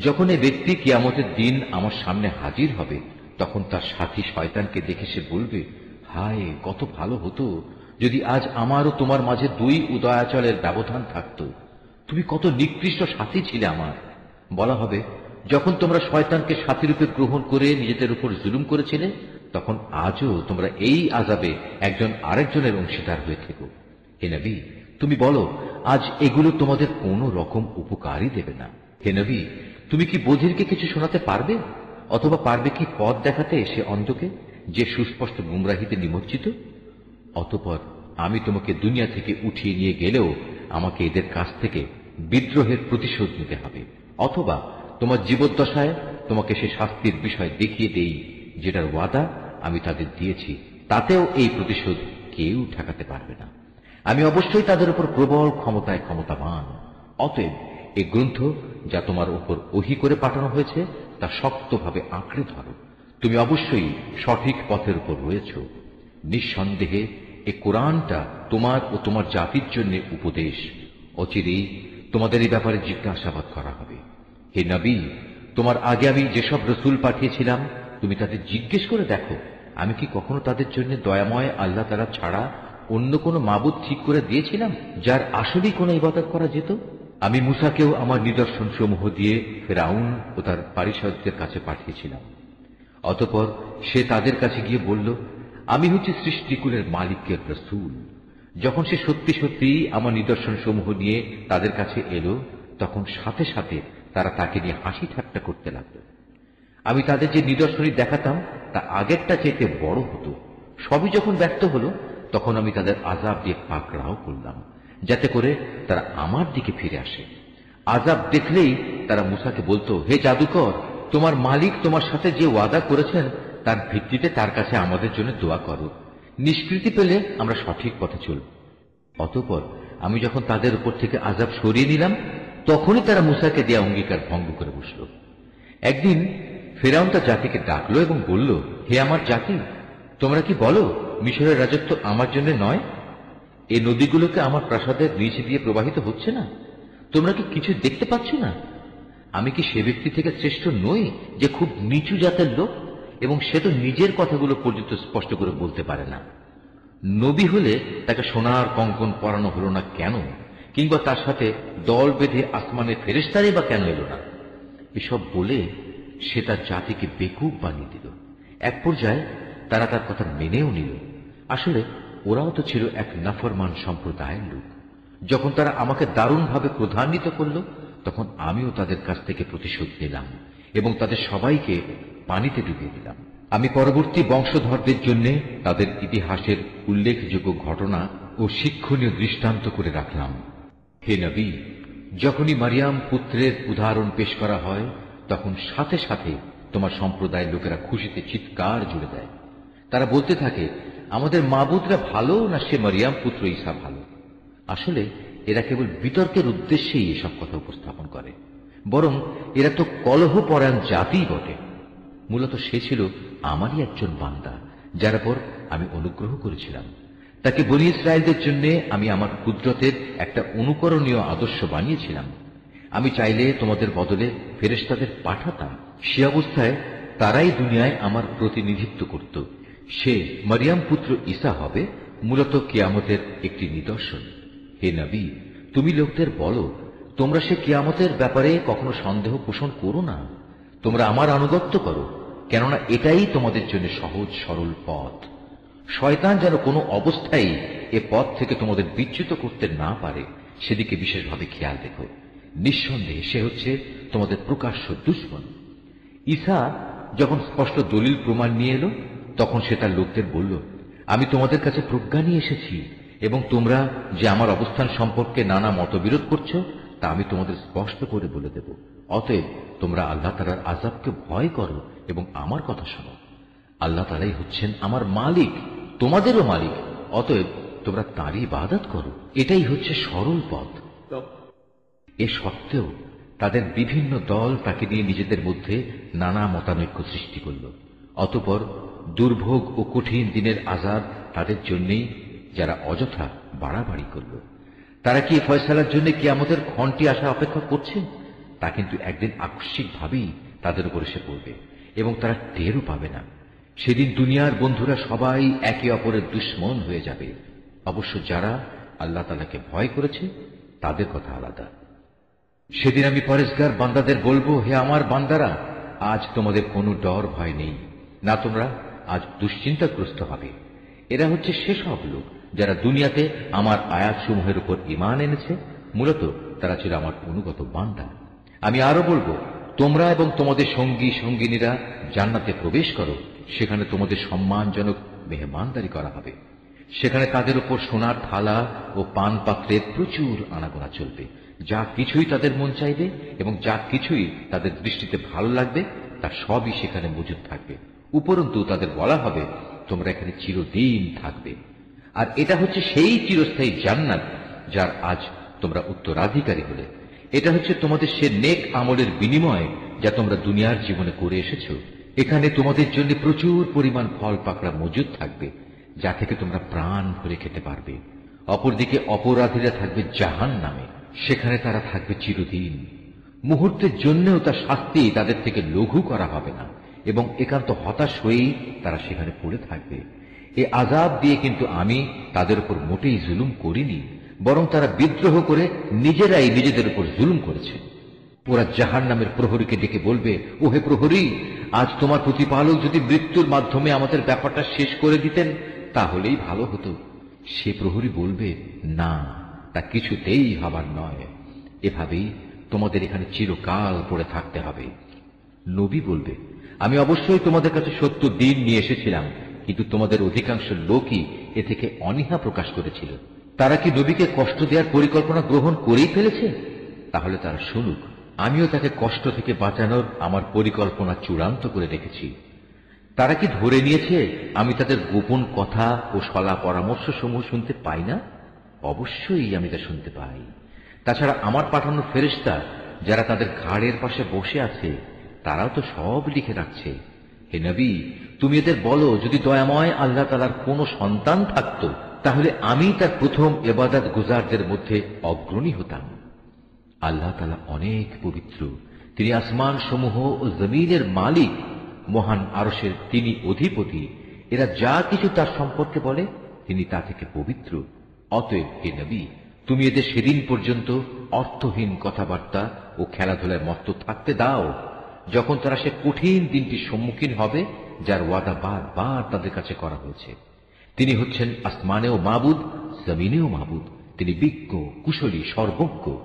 যখন এই ব্যক্তি কিয়ামতের দিন আমার সামনে হাজির হবে, তখন তার সাথী শয়তানকে দেখে সে বলবে, হায়, কত ভালো হতো যদি আজ আমার ও তোমার মাঝে দুই উদয়াচলের ব্যবধান থাকত। তুমি কত নিকৃষ্ট সাথী ছিলে আমার। বলা হবে, যখন তোমরা শয়তানকে সাথীরূপে গ্রহণ করে নিজেদের উপর জুলুম করেছিলে, তখন আজও তোমরা এই আযাবে একজন আরেকজনের অংশীদার হয়ে থেকো। হে নবী, তুমি বলো, আজ এগুলো তোমাদের কোনো রকম উপকারই দেবে না। হে নবী, তুমি কি বধিরকে কিছু শোনাতে পারবে? অথবা পারবে কি পথ দেখাতে সে অন্ধকে, যে সুস্পষ্ট গুমরাহিতে নিমজ্জিত? অতঃপর আমি তোমাকে দুনিয়া থেকে উঠিয়ে নিয়ে গেলেও আমাকে এদের কাছ থেকে বিদ্রোহের প্রতিশোধ নিতে হবে, অথবা তোমার জীবদ্দশায় তোমাকে সে শাস্তির বিষয় দেখিয়ে দেই যেটার ওয়াদা আমি তাদের দিয়েছি, তাতেও এই প্রতিশোধ কেউ ঠেকাতে পারবে না। আমি অবশ্যই তাদের উপর প্রবল ক্ষমতায় ক্ষমতাবান। অতএব এই গ্রন্থ যা তোমার উপর ওহী করে পাঠানো হয়েছে তা শক্তভাবে আঁকড়ে ধরো। তুমি অবশ্যই সঠিক পথের উপর রয়েছ। নিঃসন্দেহে এই কোরআনটা তোমার ও তোমার জাতির জন্য উপদেশ। অচিরেই তোমাদের এই ব্যাপারে জিজ্ঞাসাবাদ করা হবে। হে নবী, তোমার আগে আমি যেসব রসুল পাঠিয়েছিলাম তুমি তাদের জিজ্ঞেস করে দেখো, আমি কি কখনো তাদের জন্য দয়াময় আল্লাহ তাআলা ছাড়া অন্য কোনো মাবুদ ঠিক করে দিয়েছিলাম যার আসলেই কোনো ইবাদত করা যেত? আমি মুসাকেও আমার নিদর্শন সমূহ দিয়ে ফেরাউন ও তার পারিষদদের কাছে পাঠিয়েছিলাম। অতঃপর সে তাদের কাছে গিয়ে বলল, আমি হচ্ছি সৃষ্টিকুলের মালিকের রাসূল। যখন সে সত্যি সত্যি আমার নিদর্শন সমূহ নিয়ে তাদের কাছে এলো, তখন সাথে সাথে তারা তাকে নিয়ে হাসি ঠাট্টা করতে লাগলো। আমি তাদের যে নিদর্শনী দেখাতাম তা আগেরটা চাইতে বড় হতো। সবই যখন ব্যর্থ হলো, তখন আমি তাদের আযাব দিয়ে পাকড়াও করলাম, যাতে করে তারা আমার দিকে ফিরে আসে। আযাব দেখলেই তারা মুসাকে বলতো, হে জাদুকর, তোমার মালিক তোমার সাথে যে ওয়াদা করেছেন তার ভিত্তিতে তার কাছে আমাদের জন্য দোয়া করো। নিষ্কৃতি পেলে আমরা সঠিক পথে চলব। অতঃপর আমি যখন তাদের উপর থেকে আযাব সরিয়ে নিলাম, তখনই তারা মুসাকে দেয়া অঙ্গীকার ভঙ্গ করে বসল। একদিন ফেরাউন তার জাতিকে ডাকলো এবং বলল, হে আমার জাতি, তোমরা কি বলো মিশরের রাজত্ব আমার জন্য নয়? এই নদীগুলোকে আমার প্রাসাদের নিচে দিয়ে প্রবাহিত হচ্ছে না? তোমরা কি কিছু দেখতে পাচ্ছ না? আমি কি সে ব্যক্তি থেকে শ্রেষ্ঠ নই যে খুব নিচু জাতের লোক, এবং সে তো নিজের কথাগুলো পর্যন্ত স্পষ্ট করে বলতে পারে না? নবী হলে তাকে সোনার কঙ্কন পরানো হলো না কেন? কিংবা তার সাথে দল বেঁধে আসমানের ফেরেশতারাই বা কেন এলো না? এসব বলে সে তার জাতিকে বেকুব বানিয়ে দিল। এক পর্যায়ে তারা তার কথা মেনেও নিল। আসলে ওরাও তো ছিল এক নাফরমান সম্প্রদায়ের লোক। যখন তারা আমাকে দারুণভাবে ক্রোধান্বিত করল, তখন আমিও তাদের কাছ থেকে প্রতিশোধ নিলাম এবং তাদের সবাইকে পানিতে ডুবিয়ে দিলাম। আমি পরবর্তী বংশধরদের জন্য তাদের ইতিহাসের উল্লেখযোগ্য ঘটনা ও শিক্ষণীয় দৃষ্টান্ত করে রাখলাম। হে নবী, যখনই মারিয়াম পুত্রের উদাহরণ পেশ করা হয়, তখন সাথে সাথে তোমার সম্প্রদায়ের লোকেরা খুশিতে চিৎকার জুড়ে দেয়। তারা বলতে থাকে, আমাদের মাবুদরা ভালো না সে মারিয়াম পুত্র ঈসা ভালো? আসলে এরা কেবল বিতর্কের উদ্দেশ্যেই এসব কথা উপস্থাপন করে। বরং এরা তো কলহপরায়ণ জাতিই বটে। মূলত সে ছিল আমারই একজন বান্দা, যার উপর আমি অনুগ্রহ করেছিলাম। তাকে বনী ইসরায়েলদের জন্য আমি আমার কুদরতের একটা অনুকরণীয় আদর্শ বানিয়েছিলাম। আমি চাইলে তোমাদের বদলে ফেরেশতাদের পাঠাতাম। সে অবস্থায় তারাই দুনিয়ায় আমার প্রতিনিধিত্ব করত। সে মারিয়াম পুত্র ঈসা হবে মূলত কিয়ামতের একটি নিদর্শন। হে নবী, তুমি লোকদের বলো, তোমরা সে কিয়ামতের ব্যাপারে কখনো সন্দেহ পোষণ করো না। তোমরা আমার আনুগত্য করো, কেননা এটাই তোমাদের জন্য সহজ সরল পথ। শয়তান যেন কোনো অবস্থায় এ পথ থেকে তোমাদের বিচ্যুত করতে না পারে, সেদিকে বিশেষভাবে খেয়াল রেখো। নিঃসন্দেহে সে হচ্ছে তোমাদের প্রকাশ্য দুশমন। ঈসা যখন স্পষ্ট দলিল প্রমাণ নিয়ে এলো, তখন সে তার লোকদের বলল, আমি তোমাদের কাছে প্রজ্ঞা নিয়ে এসেছি, এবং তোমরা যে আমার অবস্থান সম্পর্কে নানা মতবিরোধ করছো তা আমি তোমাদের স্পষ্ট করে বলে দেব। অতএব তোমরা আল্লাহ তাআলার আযাবকে ভয় করো এবং আমার কথা শোনো। আল্লাহ তাআলাই হচ্ছেন আমার মালিক, তোমাদেরও মালিক। অতএব তোমরা তাঁরই ইবাদত করো। এটাই হচ্ছে সরল পথ। এ সত্ত্বেও তাদের বিভিন্ন দল তাকে নিয়ে নিজেদের মধ্যে নানা মতানৈক্য সৃষ্টি করল। অতঃপর দুর্ভোগ ও কঠিন দিনের আযাব তাদের জন্যই, যারা অযথা বাড়াবাড়ি করল। তারা কি ফয়সালার জন্য কিয়ামতের ক্ষণটি আসা অপেক্ষা করছে? তা কিন্তু একদিন আকস্মিকভাবেই তাদের উপর এসে পড়বে এবং তারা টেরও পাবে না। সেদিন দুনিয়ার বন্ধুরা সবাই একে অপরের দুশমন হয়ে যাবে। অবশ্য যারা আল্লাহ তাআলাকে ভয় করেছে তাদের কথা আলাদা। সেদিন আমি পরেশগার বান্দাদের বলবো, হে আমার বান্দারা, আজ তোমাদের কোনো ডর ভয় নেই, না তোমরা আজ দুশ্চিন্তাগ্রস্ত হবে। এরা হচ্ছে সেসব লোক যারা দুনিয়াতে আমার আয়াতসমূহের উপর ঈমান এনেছে। মূলত তারা ছিল আমার অনুগত বান্দা। আমি আরো বলবো, তোমরা এবং তোমাদের সঙ্গী সঙ্গিনীরা জান্নাতে প্রবেশ করো। সেখানে তোমাদের সম্মানজনক মেহমানদারি করা হবে। সেখানে তাদের উপর সোনার থালা ও পান পাত্রের প্রচুর আনাগোনা চলবে। যা কিছুই তাদের মন চাইবে এবং যা কিছুই তাদের দৃষ্টিতে ভালো লাগবে, তা সবই সেখানে মজুদ থাকবে। উপরন্তু তাদের বলা হবে, তোমরা এখানে চিরদিন থাকবে। আর এটা হচ্ছে সেই চিরস্থায়ী জান্নাত যার আজ তোমরা উত্তরাধিকারী হলে। এটা হচ্ছে তোমাদের সে নেক আমলের বিনিময় যা তোমরা দুনিয়ার জীবনে করে এসেছো। এখানে তোমাদের জন্য প্রচুর পরিমাণ ফল পাকড়া মজুদ থাকবে, যা থেকে তোমরা প্রাণ ভরে খেতে পারবে। অপরদিকে অপরাধীরা থাকবে জাহান্নামে, সেখানে তারা থাকবে চিরদিন। মুহূর্তের জন্যও তার শাস্তি তাদের থেকে লঘু করা হবে না এবং একান্ত হতাশ হয়েই তারা সেখানে পড়ে থাকবে। এ আযাব দিয়ে কিন্তু আমি তাদের উপর মোটেই জুলুম করিনি, বরং তারা বিদ্রোহ করে নিজেরাই নিজেদের উপর জুলুম করেছে। ওরা জাহান্নামের প্রহরীকে ডেকে বলবে, ও হে প্রহরী, আজ তোমার প্রতিপালক যদি মৃত্যুর মাধ্যমে আমাদের ব্যাপারটা শেষ করে দিতেন তাহলেই ভালো হতো। সে প্রহরী বলবে, না, তা কিছুতেই হবার নয়। এভাবেই তোমাদের এখানে চিরকাল পড়ে থাকতে হবে। নবী বলবে, আমি অবশ্যই তোমাদের কাছে সত্য দিন নিয়ে এসেছিলাম, কিন্তু তোমাদের অধিকাংশ লোকই এ থেকে অনীহা প্রকাশ করেছিল। তারা কি নবীকে কষ্ট দেওয়ার পরিকল্পনা গ্রহণ করেই ফেলেছে? তাহলে তারা শুনুক, আমিও তাকে কষ্ট থেকে বাঁচানোর আমার পরিকল্পনা চূড়ান্ত করে রেখেছি। তারা কি ধরে নিয়েছে আমি তাদের গোপন কথা ও সলা পরামর্শ সমূহ শুনতে পাই না? অবশ্যই আমি তা শুনতে পাই। তাছাড়া আমার পাঠানো ফেরেশতা যারা তাদের ঘাড়ের পাশে বসে আছে তারাও তো সব লিখে রাখছে। হে নবী, তুমি এদের বলো, যদি দয়াময় আল্লাহ তাআলার কোনো সন্তান থাকত তাহলে আমি তার প্রথম ইবাদত গুজারদের মধ্যে অগ্রণী হতাম। আল্লাহ তাআলা অনেক পবিত্র, তিনি আসমান সমূহ ও জমিনের মালিক, মহান আরশের তিনি অধিপতি। এরা যা কিছু তার সম্পর্কে বলে তিনি তা থেকে পবিত্র। অতএব হে নবী, তুমি এদের সেদিন পর্যন্ত অর্থহীন কথাবার্তা ও খেলাধুলায় মত্ত থাকতে দাও, যখন তারা সে কঠিন দিনটির সম্মুখীন হবে যার ওয়াদা বারবার তাদের কাছে করা হয়েছে। তিনি হচ্ছেন আসমানেও মাবুদ, জমিনেও মাবুদ। তিনি বিজ্ঞ, কুশলী, সর্বজ্ঞ।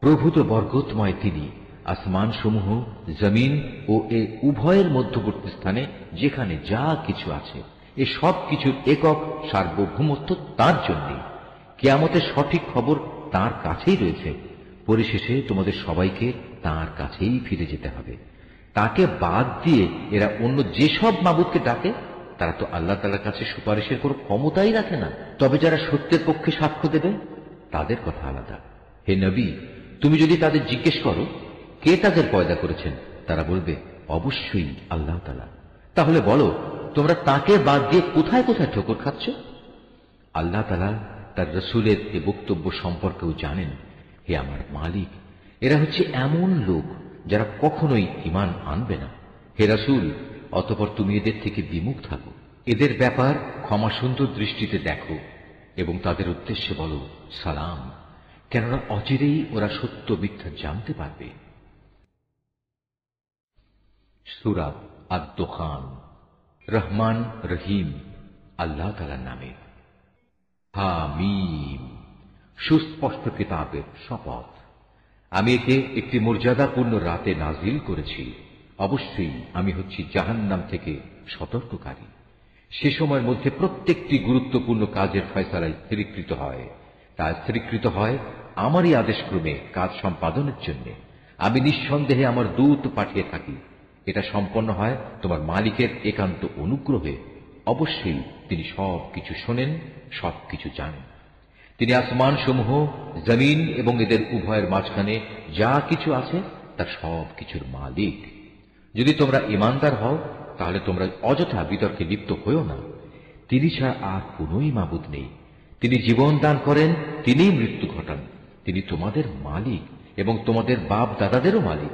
প্রভূত বরকতময় তিনি। আসমান সমূহ, জমিন ও এ উভয়ের মধ্যবর্তী স্থানে যেখানে যা কিছু আছে, এ সব কিছুর একক সার্বভৌমত্ব তার জন্যে। কিয়ামতের সঠিক খবর তার কাছেই রয়েছে। পরিশেষে তোমাদের সবাইকে তার কাছেই ফিরে যেতে হবে। তাকে বাদ দিয়ে এরা অন্য যেসব মাবুদকে ডাকে তারা তো আল্লাহ তাআলার কাছে সুপারিশের কোনো ক্ষমতাই রাখে না। তবে যারা সত্যের পক্ষে সাক্ষ্য দেবে তাদের কথা আলাদা। হে নবী, তুমি যদি তাদের জিজ্ঞেস করো কে তাদের পয়দা করেছেন, তারা বলবে অবশ্যই আল্লাহ তাআলা। তাহলে বলো, তোমরা তাকে বাদ দিয়ে কোথায় কোথায় ঠোকর খাচ্ছ? আল্লাহ তাআলা তার রাসূলের এ বক্তব্য সম্পর্কেও জানেন। হে আমার মালিক, এরা হচ্ছে এমন লোক যারা কখনোই ঈমান আনবে না। হে রাসূল, অতঃপর তুমি এদের থেকে বিমুখ থাকো। এদের ব্যাপার ক্ষমা সুন্দর দৃষ্টিতে দেখো এবং তাদের উদ্দেশ্যে বলো সালাম, কেননা অচিরেই ওরা সত্য মিথ্যা জানতে পারবে। সূরা আদ-দুখান। রহমান রহিম আল্লাহ তাআলার নামে। হামিম, সুস্পষ্ট কিতাবের শপথ। আমি একে একটি মর্যাদাপূর্ণ রাতে নাজিল করেছি। অবশ্যই আমি হচ্ছি জাহান্নাম থেকে সতর্ককারী। সে সময়ের মধ্যে প্রত্যেকটি গুরুত্বপূর্ণ কাজের ফয়সালা স্থিরীকৃত হয়। তা স্থিরীকৃত হয় আমারই আদেশক্রমে কাজ সম্পাদনের জন্য। আমি নিঃসন্দেহে আমার দূত পাঠিয়ে থাকি। এটা সম্পন্ন হয় তোমার মালিকের একান্ত অনুগ্রহে। অবশ্যই তিনি সব কিছু শোনেন, সব কিছু জানেন। তিনি আসমান সমূহ, জমিন এবং এদের উভয়ের মাঝখানে যা কিছু আছে তার সব কিছুর মালিক। যদি তোমরা ঈমানদার হও তাহলে তোমরা অযথা বিতর্কে লিপ্ত হইও না। তিনি ছাড়া আর কোনই মাবুদ নেই। তিনি জীবন দান করেন, তিনিই মৃত্যু ঘটান। তিনি তোমাদের মালিক এবং তোমাদের বাপ দাদাদেরও মালিক।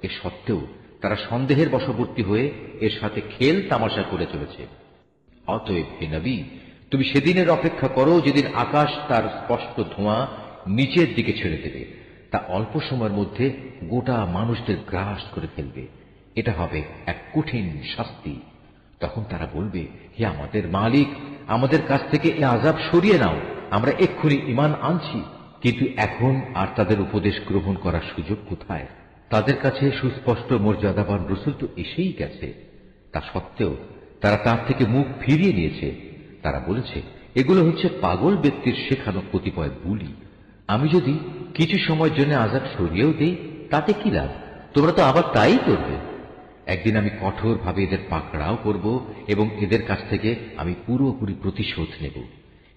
এ সত্ত্বেও তারা সন্দেহের বশবর্তী হয়ে এর সাথে খেল তামাশা করে চলেছে। অতএব হে নবী, তুমি সেদিনের অপেক্ষা করো যেদিন আকাশ তার স্পষ্ট ধোঁয়া নিচের দিকে ছেড়ে দেবে। তা অল্প সময়ের মধ্যে গোটা মানুষদের গ্রাস করে ফেলবে। এটা হবে এক কঠিন শাস্তি। তখন তারা বলবে, হে আমাদের মালিক, আমাদের কাছ থেকে এ আযাব সরিয়ে নাও, আমরা এক্ষুনি ঈমান আনছি। কিন্তু এখন আর তাদের উপদেশ গ্রহণ করার সুযোগ কোথায়? তাদের কাছে সুস্পষ্ট মর্যাদাবান রাসূল তো এসেই গেছে। তা সত্ত্বেও তারা তার থেকে মুখ ফিরিয়ে নিয়েছে। তারা বলেছে, এগুলো হচ্ছে পাগল ব্যক্তির শেখানো কতিপয় বুলি। আমি যদি কিছু সময়ের জন্য আযাব সরিয়েও দেই তাতে কি লাভ? তোমরা তো আবার তাই করবে। একদিন আমি কঠোরভাবে এদের পাকড়াও করব এবং এদের কাছ থেকে আমি পুরোপুরি প্রতিশোধ নেব।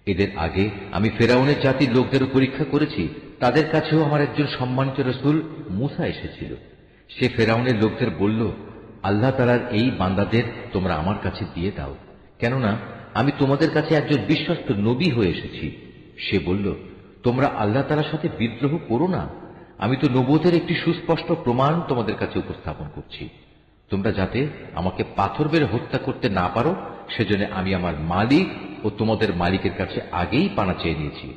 এদের আগে আমি ফেরাউনের জাতির লোকদেরও পরীক্ষা করেছি। তাদের কাছেও আমার একজন সম্মানিত রাসূল মূসা এসেছিল। সে ফেরাউনের লোকদের বলল, আল্লাহ তাআলার এই বান্দাদের তোমরা আমার কাছে দিয়ে দাও, কেননা আমি তোমাদের কাছে একজন বিশ্বস্ত নবী হয়ে এসেছি। সে বলল, তোমরা আল্লাহ তাআলার সাথে বিদ্রোহ করো না। আমি তো নবুয়তের একটি সুস্পষ্ট প্রমাণ তোমাদের কাছে উপস্থাপন করছি। তোমরা যাতে আমাকে পাথর মেরে হত্যা করতে না পারো সেজন্য আমি আমার মালিক ও তোমাদের মালিকের কাছে আগেই পানা চেয়ে নিয়েছি।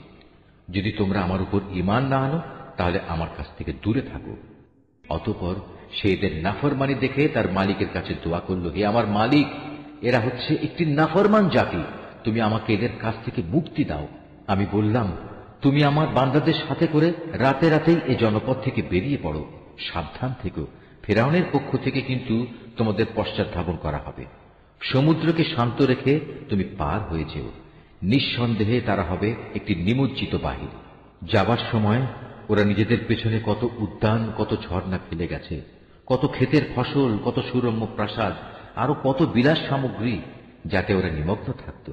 যদি তোমরা আমার উপর ঈমান না আনো তাহলে আমার কাছ থেকে দূরে থাকো। অতঃপর সে এদের নাফরমানি দেখে তার মালিকের কাছে দোয়া করল, হে আমার মালিক, এরা হচ্ছে একটি নাফরমান জাতি, তুমি আমাকে এদের কাছ থেকে মুক্তি দাও। আমি বললাম, তুমি আমার বান্দাদের সাথে করে রাতে রাতেই এ জনপদ থেকে বেরিয়ে পড়ো, সাবধান থেকো, ফিরআউনের পক্ষ থেকে কিন্তু তোমাদের পশ্চাৎধাবন করা হবে। সমুদ্রকে শান্ত রেখে তুমি পার হয়ে যেও, নিঃসন্দেহে তারা হবে একটি নিমজ্জিত বাহিনী। যাবার সময় ওরা নিজেদের পেছনে কত উদ্যান, কত ঝর্ণা ফেলে গেছে, কত ক্ষেতের ফসল, কত সুরম্য প্রাসাদ, আরো কত বিলাস সামগ্রী, যাতে ওরা নিমগ্ন থাকত।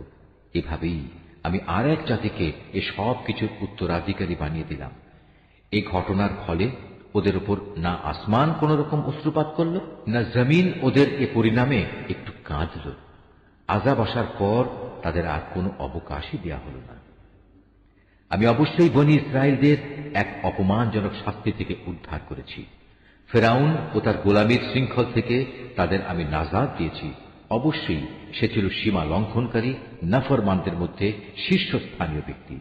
এভাবেই আমি আর এক জাতিকে এ সব কিছুর উত্তরাধিকারী বানিয়ে দিলাম। এই ঘটনার ফলে ওদের উপর না আসমান কোন রকম অশ্রুপাত করল, না জমিন ওদের এ পরিণামে একটু কাঁদল। আযাব আসার পর তাদের আর কোনো অবকাশই দেয়া হল না। আমি অবশ্যই বনী ইসরায়েলদের এক অপমানজনক শাস্তি থেকে উদ্ধার করেছি। ফিরআউন ও তার গোলামীর শৃঙ্খল থেকে তাদের আমি নাজাত দিয়েছি। অবশ্যই সে ছিল সীমা লঙ্ঘনকারী নাফরমানদের মধ্যে শীর্ষস্থানীয় ব্যক্তি।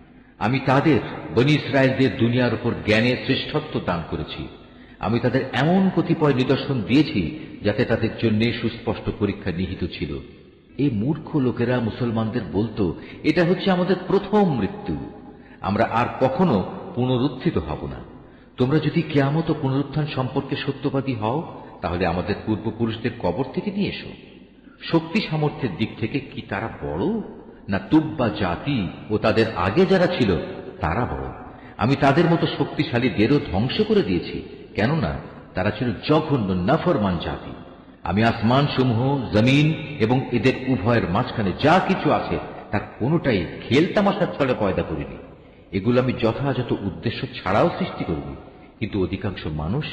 আমি তাদের বনী ইসরায়েলদের দুনিয়ার উপর জ্ঞানের শ্রেষ্ঠত্ব দান করেছি। আমি তাদের এমন কতিপয় নিদর্শন দিয়েছি যাতে তাদের জন্য সুস্পষ্ট পরীক্ষা নিহিত ছিল। এই মূর্খ লোকেরা মুসলমানদের বলতো, এটা হচ্ছে আমাদের প্রথম মৃত্যু, আমরা আর কখনো পুনরুত্থিত হব না। তোমরা যদি কিয়ামত ও পুনরুত্থান সম্পর্কে সত্যবাদী হও তাহলে আমাদের পূর্বপুরুষদের কবর থেকে নিয়ে এসো। শক্তি সামর্থ্যের দিক থেকে কি তারা বড়, না তুব্বা জাতি ও তাদের আগে যারা ছিল তারা বড়? আমি তাদের মতো শক্তিশালীদেরও ধ্বংস করে দিয়েছি, কেননা তারা ছিল জঘন্য নাফরমান জাতি। আমি আসমান সমূহ, জমিন এবং এদের উভয়ের মাঝখানে যা কিছু আছে তার কোনোটাই খেল তামাশার ছলে পয়দা করিনি। এগুলো আমি যথাযথ উদ্দেশ্য ছাড়াও সৃষ্টি করিনি, কিন্তু অধিকাংশ মানুষ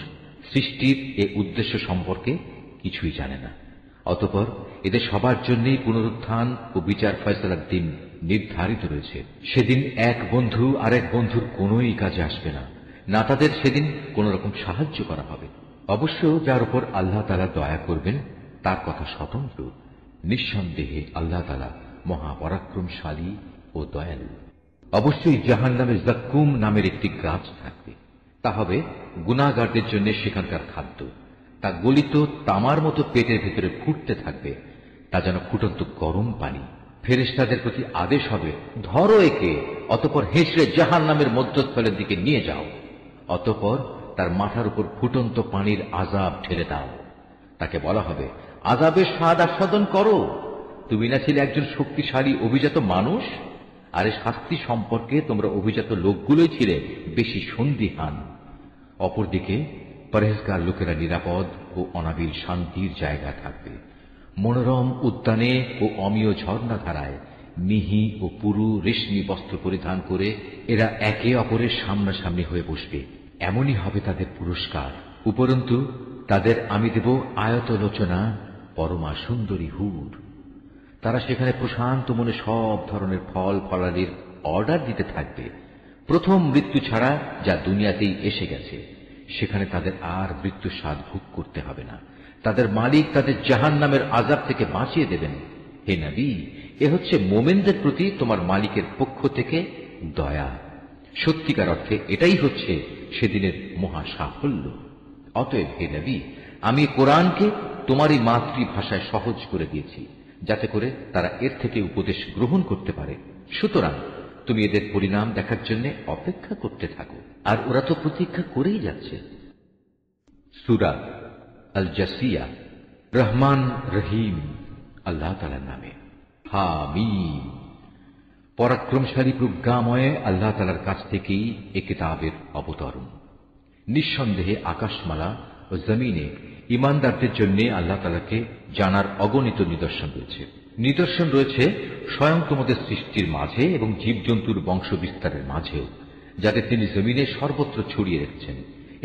সৃষ্টির এ উদ্দেশ্য সম্পর্কে কিছুই জানে না। অতঃপর এদের সবার জন্যই পুনরুত্থান ও বিচার ফয়সালার দিন নির্ধারিত রয়েছে। সেদিন এক বন্ধু আরেক বন্ধুর কোনোই কাজে আসবে না, না তাদের সেদিন কোন রকম সাহায্য করা হবে। অবশ্য যার উপর আল্লাহ তাআলা দয়া করবেন তার কথা স্বতন্ত্র। নিঃসন্দেহে আল্লাহ তাআলা মহাপরাক্রমশালী ও দয়ালু। অবশ্যই জাহান্নামে যাক্কুম নামের একটি গাছ থাকবে, তা হবে গুনাহগারদের জন্য সেখানকার খাদ্য। তা গলিত তামার মতো পেটের ভিতরে ফুটতে থাকবে, তা যেন ফুটন্ত গরম পানি। ফেরেশতাদের প্রতি আদেশ হবে, ধরো একে, অতঃপর হেঁচড়ে জাহান্নামের মধ্যস্থলের দিকে নিয়ে যাও। অতঃপর তার মাথার উপর ফুটন্ত পানির আযাব ঢেলে দাও। তাকে বলা হবে, আযাবের স্বাদ আস্বাদন করো, তুমি না ছিলে একজন শক্তিশালী অভিজাত মানুষ, আর এই শাস্তি সম্পর্কে তোমরা অভিজাত লোকগুলোই ছিলে বেশি সন্দিহান। অপরদিকে পরহেজগার লোকেরা নিরাপদ ও অনাবিল শান্তির জায়গা থাকবে। মনোরম উদ্যানে ও অমীয় ঝর্ণাধারায় মিহি ও পুরু রেশমি বস্ত্র পরিধান করে এরা একে অপরের সামনাসামনি হয়ে বসবে, এমনই হবে তাদের পুরস্কার। উপরন্তু তাদের আমি দেব আয়তলোচনা পরমা সুন্দরী হুর। তারা সেখানে প্রশান্ত মনে সব ধরনের ফল ফলাদির অর্ডার দিতে থাকবে। প্রথম মৃত্যু ছাড়া যা দুনিয়াতেই এসে গেছে, সেখানে তাদের আর মৃত্যু স্বাদ ভোগ করতে হবে না। তাদের মালিক তাদের জাহান্নামের আযাব থেকে বাঁচিয়ে দেবেন। হে নবী, এ হচ্ছে মোমেনদের প্রতি তোমার মালিকের পক্ষ থেকে দয়া। সত্যিকার অর্থে এটাই হচ্ছে সেদিনের মহা সাফল্য। অতএব হে নবী, আমি কোরআনকে তোমারই মাতৃভাষায় সহজ করে দিয়েছি, যাতে করে তারা এর থেকে উপদেশ গ্রহণ করতে পারে। সুতরাং তুমি এদের পরিণাম দেখার জন্য অপেক্ষা করতে থাকো, আর ওরা তো প্রতীক্ষা করেই যাচ্ছে। সূরা আল জাসিয়া। রহমান রহিম আল্লাহ তাআলার নামে। হামিম। পরাক্রমশালী প্রজ্ঞাময় আল্লাহ তাআলার কাছ থেকেই এ কিতাবের অবতরণ। নিঃসন্দেহে আকাশমালা ও জমিনে ঈমানদারদের জন্য আল্লাহ তাআলাকে জানার অগণিত নিদর্শন রয়েছে। নিদর্শন রয়েছে স্বয়ং তোমাদের সৃষ্টির মাঝে এবং জীবজন্তুর বংশ বিস্তারের মাঝেও, যাদের তিনি জমিনে সর্বত্র ছড়িয়ে রেখেছেন।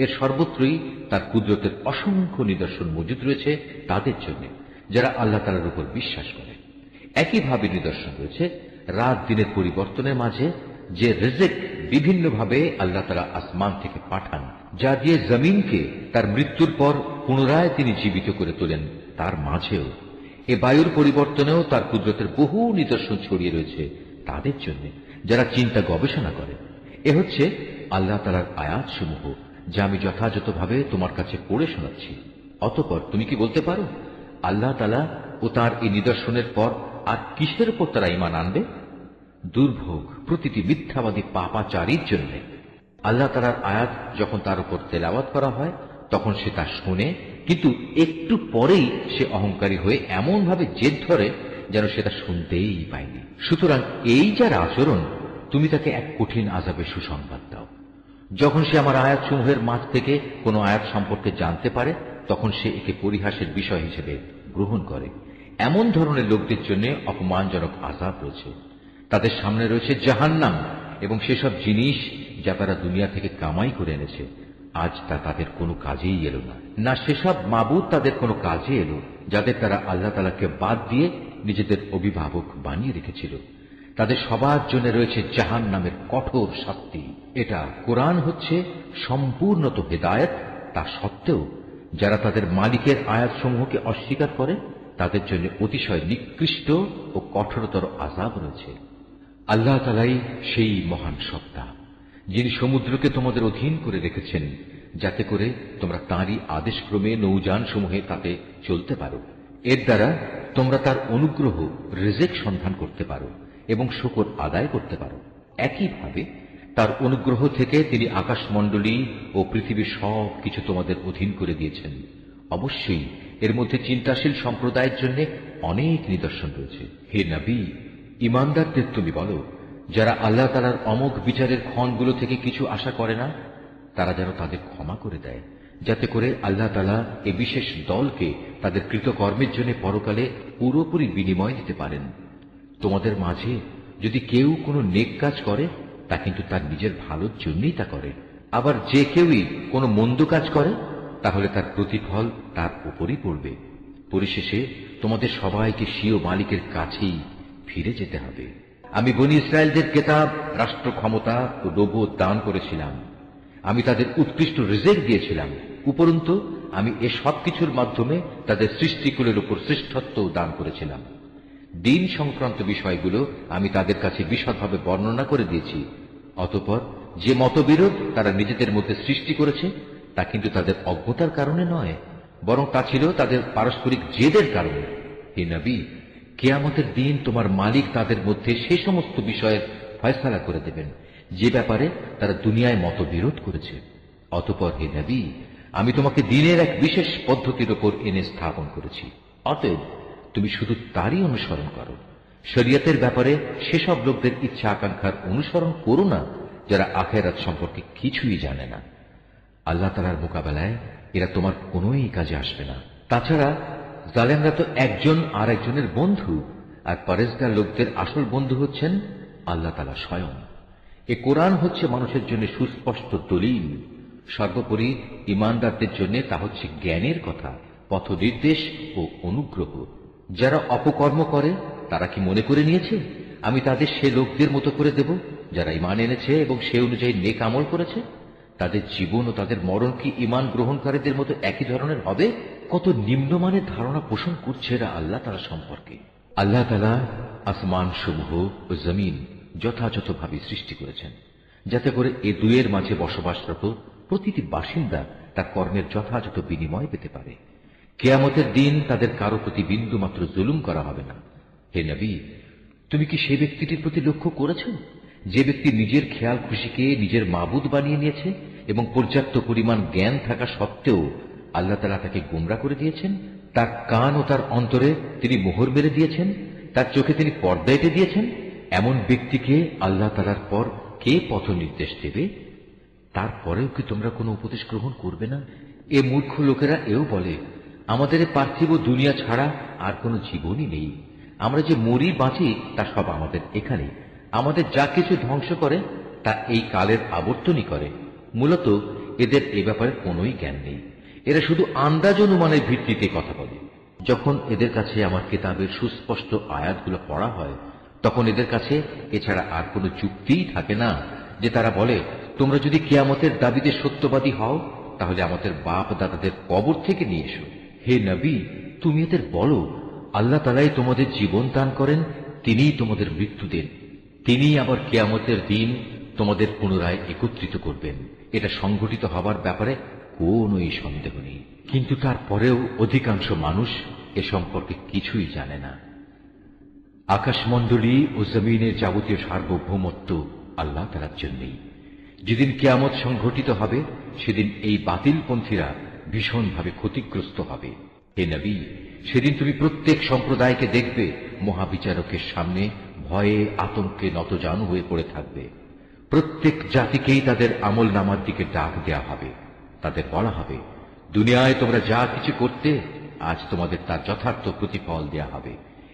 এর সর্বত্রই তার কুদরতের অসংখ্য নিদর্শন মজুদ রয়েছে তাদের জন্য যারা আল্লাহ তাআলার উপর বিশ্বাস করে। একইভাবে নিদর্শন রয়েছে রাত দিনের পরিবর্তনের মাঝে, যে রিজিক বিভিন্নভাবে আল্লাহ তাআলা আসমান থেকে পাঠান, যা দিয়ে জমিনকে তার মৃত্যুর পর পুনরায় তিনি জীবিত করে তোলেন, তার মাঝেও। এ বায়ুর পরিবর্তনেও তার কুদরতের বহু নিদর্শন ছড়িয়ে রয়েছে তাদের জন্য যারা চিন্তা গবেষণা করে। এ হচ্ছে আল্লাহ তাআলার আয়াত সমূহ যা আমি যথাযথভাবে তোমার কাছে পড়ে শোনাচ্ছি। অতঃপর তুমি কি বলতে পারো আল্লাহ তাআলা ও তার এই নিদর্শনের পর আর কিসের উপর তারা ঈমান আনবে? দুর্ভোগ প্রতিটি মিথ্যাবাদী পাপাচারীর জন্য। আল্লাহ তাআলার আয়াত যখন তার উপর তেলাওয়াত করা হয় তখন সে তা শোনে, কিন্তু একটু পরেই সে অহংকারী হয়ে এমন ভাবে জেদ ধরে যেন সেটা শুনতেই পায়নি। সুতরাং এই যার আচরণ, তুমি তাকে এক কঠিন আযাবের সুসংবাদ দাও। যখন সে আমার আয়াত সমূহের মাঝ থেকে কোনো আয়াত সম্পর্কে জানতে পারে তখন সে একে পরিহাসের বিষয় হিসেবে গ্রহণ করে। এমন ধরনের লোকদের জন্য অপমানজনক আযাব রয়েছে। তাদের সামনে রয়েছে জাহান্নাম এবং সেসব জিনিস যা তারা দুনিয়া থেকে কামাই করে এনেছে, আজ তা তাদের কোনো কাজেই এলো না। না সেসব মাবুদ তাদের কোনো কাজে এলো যাদের তারা আল্লাহ তাআলাকে বাদ দিয়ে নিজেদের অভিভাবক বানিয়ে রেখেছিল। তাদের সবার জন্য রয়েছে জাহান্নামের কঠোর শাস্তি। এটা কোরআন হচ্ছে সম্পূর্ণত হেদায়েত, তা সত্ত্বেও যারা তাদের মালিকের আয়াতসমূহকে অস্বীকার করে তাদের জন্য অতিশয় নিকৃষ্ট ও কঠোরতর আযাব রয়েছে। আল্লাহ তাআলাই সেই মহান সত্তা যিনি সমুদ্রকে তোমাদের অধীন করে রেখেছেন যাতে করে তোমরা তাঁরই আদেশক্রমে নৌযান সমূহে তাতে চলতে পারো। এর দ্বারা তোমরা তার অনুগ্রহ রিজিক সন্ধান করতে পারো এবং শুকর আদায় করতে পারো। একইভাবে তার অনুগ্রহ থেকে তিনি আকাশমণ্ডলী ও পৃথিবীর সব কিছু তোমাদের অধীন করে দিয়েছেন। অবশ্যই এর মধ্যে চিন্তাশীল সম্প্রদায়ের জন্য অনেক নিদর্শন রয়েছে। হে নবী, ঈমানদারদের তুমি বলো যারা আল্লাহ তাআলার অমোঘ বিচারের ক্ষণগুলো থেকে কিছু আশা করে না তারা যেন তাদের ক্ষমা করে দেয়, যাতে করে আল্লাহ তাআলা এই বিশেষ দলকে তাদের কৃতকর্মের জন্য পরকালে পুরোপুরি বিনিময় দিতে পারেন। তোমাদের মাঝে যদি কেউ কোনো নেক কাজ করে তা কিন্তু তার নিজের ভালোর জন্যই তা করে, আবার যে কেউই কোনো মন্দ কাজ করে তাহলে তার প্রতিফল তার উপরই পড়বে। পরিশেষে তোমাদের সবাইকে স্বীয় মালিকের কাছেই ফিরে যেতে হবে। আমি বনী ইসরায়েলদের কিতাব, রাষ্ট্র ক্ষমতা ও নবুয়ত দান করেছিলাম। আমি তাদের উৎকৃষ্ট রিজিক দিয়েছিলাম। উপরন্তু আমি এ সব কিছুর মাধ্যমে তাদের সৃষ্টিকুলের উপর শ্রেষ্ঠত্ব দান করেছিলাম। দিন সংক্রান্ত বিষয়গুলো আমি তাদের কাছে বিশদভাবে বর্ণনা করে দিয়েছি। অতঃপর যে মতবিরোধ তারা নিজেদের মধ্যে সৃষ্টি করেছে তা কিন্তু তাদের অজ্ঞতার কারণে নয়, বরং তা ছিল তাদের পারস্পরিক জেদের কারণে। হে নবী, কিয়ামতের দিন তোমার মালিক তাদের মধ্যে সে সমস্ত বিষয়ের ফয়সালা করে দেবেন যে ব্যাপারে তারা দুনিয়ায় মতবিরোধ করেছে। অতঃপর হে নবী, আমি তোমাকে দিনের এক বিশেষ পদ্ধতির উপর এনে স্থাপন করেছি। অতএব তুমি শুধু তারই অনুসরণ করো। শরীয়তের ব্যাপারে সেসব লোকদের ইচ্ছা আকাঙ্ক্ষার অনুসরণ করো না যারা আখিরাত সম্পর্কে কিছুই জানে না। আল্লাহ তাআলার মোকাবেলায় এরা তোমার কোনোই কাজে আসবে না। তাছাড়া জালেমরা তো একজন আর একজনের বন্ধু, আর পরেজগার লোকদের আসল বন্ধু হচ্ছেন আল্লাহ তাআলা স্বয়ং। এ কোরআন হচ্ছে মানুষের জন্য সুস্পষ্ট দলিল। সর্বোপরি ঈমানদারদের জন্য তা হচ্ছে জ্ঞানের কথা, পথ নির্দেশ ও অনুগ্রহ। যারা অপকর্ম করে তারা কি মনে করে নিয়েছে আমি তাদের সে লোকদের মতো করে দেব যারা ঈমান এনেছে এবং সে অনুযায়ী নেক আমল করেছে? তাদের জীবন ও তাদের মরণ কি ঈমান গ্রহণকারীদের মতো একই ধরনের হবে? কত নিম্নমানের ধারণা পোষণ করছে এরা আল্লাহ তাআলা সম্পর্কে। আল্লাহ তাআলা আসমান সমূহ ও জমিন যথাযথভাবে সৃষ্টি করেছেন যাতে করে এ দুয়ের মাঝে বসবাসরত প্রতিটি বাসিন্দা তার কর্মের যথাযথ বিনিময় পেতে পারে। কিয়ামতের দিন তাদের কারো প্রতি বিন্দু মাত্র জুলুম করা হবে না। হে নবী, তুমি কি সে ব্যক্তিটির প্রতি লক্ষ্য করেছ যে ব্যক্তি নিজের খেয়াল খুশিকে নিজের মাবুদ বানিয়ে নিয়েছে এবং পর্যাপ্ত পরিমাণ জ্ঞান থাকা সত্ত্বেও আল্লাহ তাআলা তাকে গোমরা করে দিয়েছেন? তার কান ও তার অন্তরে তিনি মোহর মেরে দিয়েছেন, তার চোখে তিনি পর্দা এঁটে দিয়েছেন। এমন ব্যক্তিকে আল্লাহ তাআলার পর কে পথ নির্দেশ দেবে? তারপরেও কি তোমরা কোনো উপদেশ গ্রহণ করবে না? এ মূর্খ লোকেরা এও বলে আমাদের পার্থিব দুনিয়া ছাড়া আর কোনো জীবনই নেই। আমরা যে মরি বাঁচি তা সব আমাদের এখানে। আমাদের যা কিছু ধ্বংস করে তা এই কালের আবর্তনই করে। মূলত এদের এ ব্যাপারে কোনোই জ্ঞান নেই। এরা শুধু আন্দাজ অনুমানের ভিত্তিতে কথা বলে। যখন এদের কাছে আমার কিতাবের সুস্পষ্ট আয়াতগুলো পড়া হয় তখন এদের কাছে এছাড়া আর কোনো যুক্তিই থাকে না যে তারা বলে তোমরা যদি কিয়ামতের দাবিতে সত্যবাদী হও তাহলে আমাদের বাপ দাদাদের কবর থেকে নিয়ে এসো। হে নবী, তুমি এদের বলো আল্লাহ তাআলাই তোমাদের জীবন দান করেন, তিনিই তোমাদের মৃত্যু দেন, তিনিই আবার কিয়ামতের দিন তোমাদের পুনরায় একত্রিত করবেন। এটা সংঘটিত হবার ব্যাপারে কোনই সন্দেহ নেই। কিন্তু তারপরেও অধিকাংশ মানুষ এ সম্পর্কে কিছুই জানে না। আকাশমণ্ডলী ও জমিনের যাবতীয় সার্বভৌমত্ব আল্লাহ তাআলার জন্যই। যেদিন কিয়ামত সংঘটিত হবে সেদিন এই বাতিলপন্থীরা ভীষণভাবে ক্ষতিগ্রস্ত হবে। হে নবী, সেদিন তুমি প্রত্যেক সম্প্রদায়কে দেখবে মহাবিচারকের সামনে ভয়ে আতঙ্কে নতজানু হয়ে পড়ে থাকবে। প্রত্যেক জাতিকেই তাদের আমল নামার দিকে ডাক দেয়া হবে। তাদের বলা হবে, দুনিয়ায় তোমরা যা কিছু করতে, আজ তোমাদের তার যথার্থ প্রতিফল দেয়া হবে।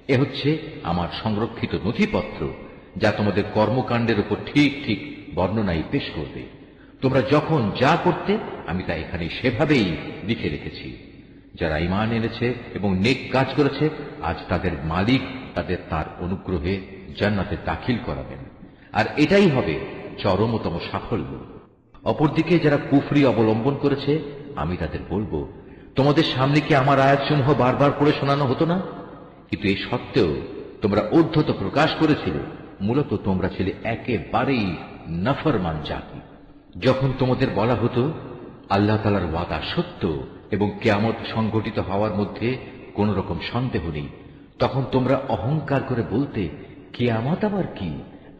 এ হচ্ছে আমার সংরক্ষিত নথিপত্র, যা তোমাদের কর্মকাণ্ডের উপর ঠিক ঠিক বর্ণনাই পেশ করবে। তোমরা যখন যা করতে, আমি তা এখানে সেভাবেই লিখে রেখেছি। যারা ঈমান এনেছে এবং নেক কাজ করেছে, আজ তাদের মালিক তাদের তার অনুগ্রহে জান্নাতে দাখিল করাবেন, আর এটাই হবে চরমতম সাফল্য। অপরদিকে যারা কুফরি অবলম্বন করেছে, আমি তাদের বলবো, তোমাদের সামনে কি আমার আয়াতসমূহ বারবার পড়ে শোনানো হতো না? কিন্তু এ সত্ত্বেও তোমরা ঔদ্ধত্য প্রকাশ করেছিলে। মূলত তোমরা ছিলে একেবারেই নাফরমান জাতি। যখন তোমাদের বলা হতো আল্লাহ তাআলার ওয়াদা সত্য এবং কিয়ামত সংঘটিত হওয়ার মধ্যে কোন রকম সন্দেহ নেই, তখন তোমরা অহংকার করে বলতে, কিয়ামত আবার কি?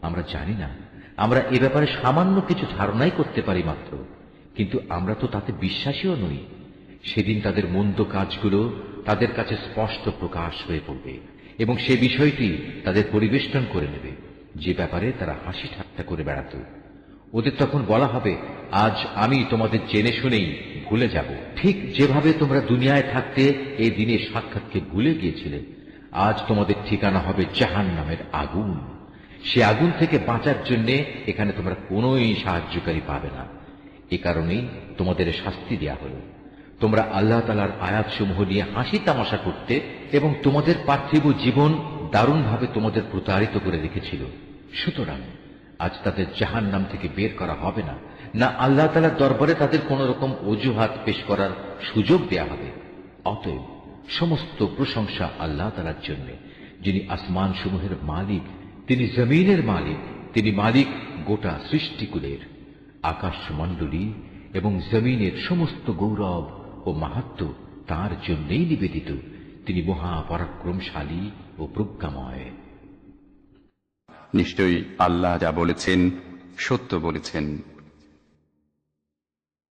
আমরা জানি না, আমরা এ ব্যাপারে সামান্য কিছু ধারণাই করতে পারি মাত্র। কিন্তু আমরা তো তাতে বিশ্বাসীও নই। সেদিন তাদের মন্দ কাজগুলো তাদের কাছে স্পষ্ট প্রকাশ হয়ে পড়বে এবং সে বিষয়টি তাদের পরিবেষ্টন করে নেবে, যে ব্যাপারে তারা হাসি ঠাট্টা করে বেড়াত। ওদের তখন বলা হবে, আজ আমি তোমাদের জেনে শুনেই ভুলে যাব। ঠিক যেভাবে তোমরা দুনিয়ায় থাকতে এই দিনের সাক্ষাৎকে ভুলে গিয়েছিলে, আজ তোমাদের ঠিকানা হবে জাহান্নামের আগুন। সে আগুন থেকে বাঁচার জন্য এখানে তোমরা কোনোই সাহায্যকারী পাবে না। এ কারণেই তোমাদের শাস্তি দেয়া হল। তোমরা আল্লাহ তাআলার আয়াতসমূহ নিয়ে হাসি তামাশা করতে এবং তোমাদের পার্থিব জীবন দারুণভাবে তোমাদের প্রতারিত করে রেখেছিল। সুতরাং আজ তাদের জাহান্নাম থেকে বের করা হবে না, না আল্লাহ তাআলার দরবারে তাদের কোন রকম অজুহাত পেশ করার সুযোগ দেয়া হবে। অতএব সমস্ত প্রশংসা আল্লাহ তাআলার জন্য, যিনি আসমান সমূহের মালিক, তিনি জমিনের মালিক, তিনি মালিক গোটা সৃষ্টিকুলের। আকাশমণ্ডলী এবং জমিনের সমস্ত গৌরব ও মাহাত্ম্য তাঁর জন্যই নিবেদিত। তিনি মহাপরাক্রমশালী ও প্রজ্ঞাময়। নিশ্চয়ই আল্লাহ যা বলেছেন সত্য বলেছেন।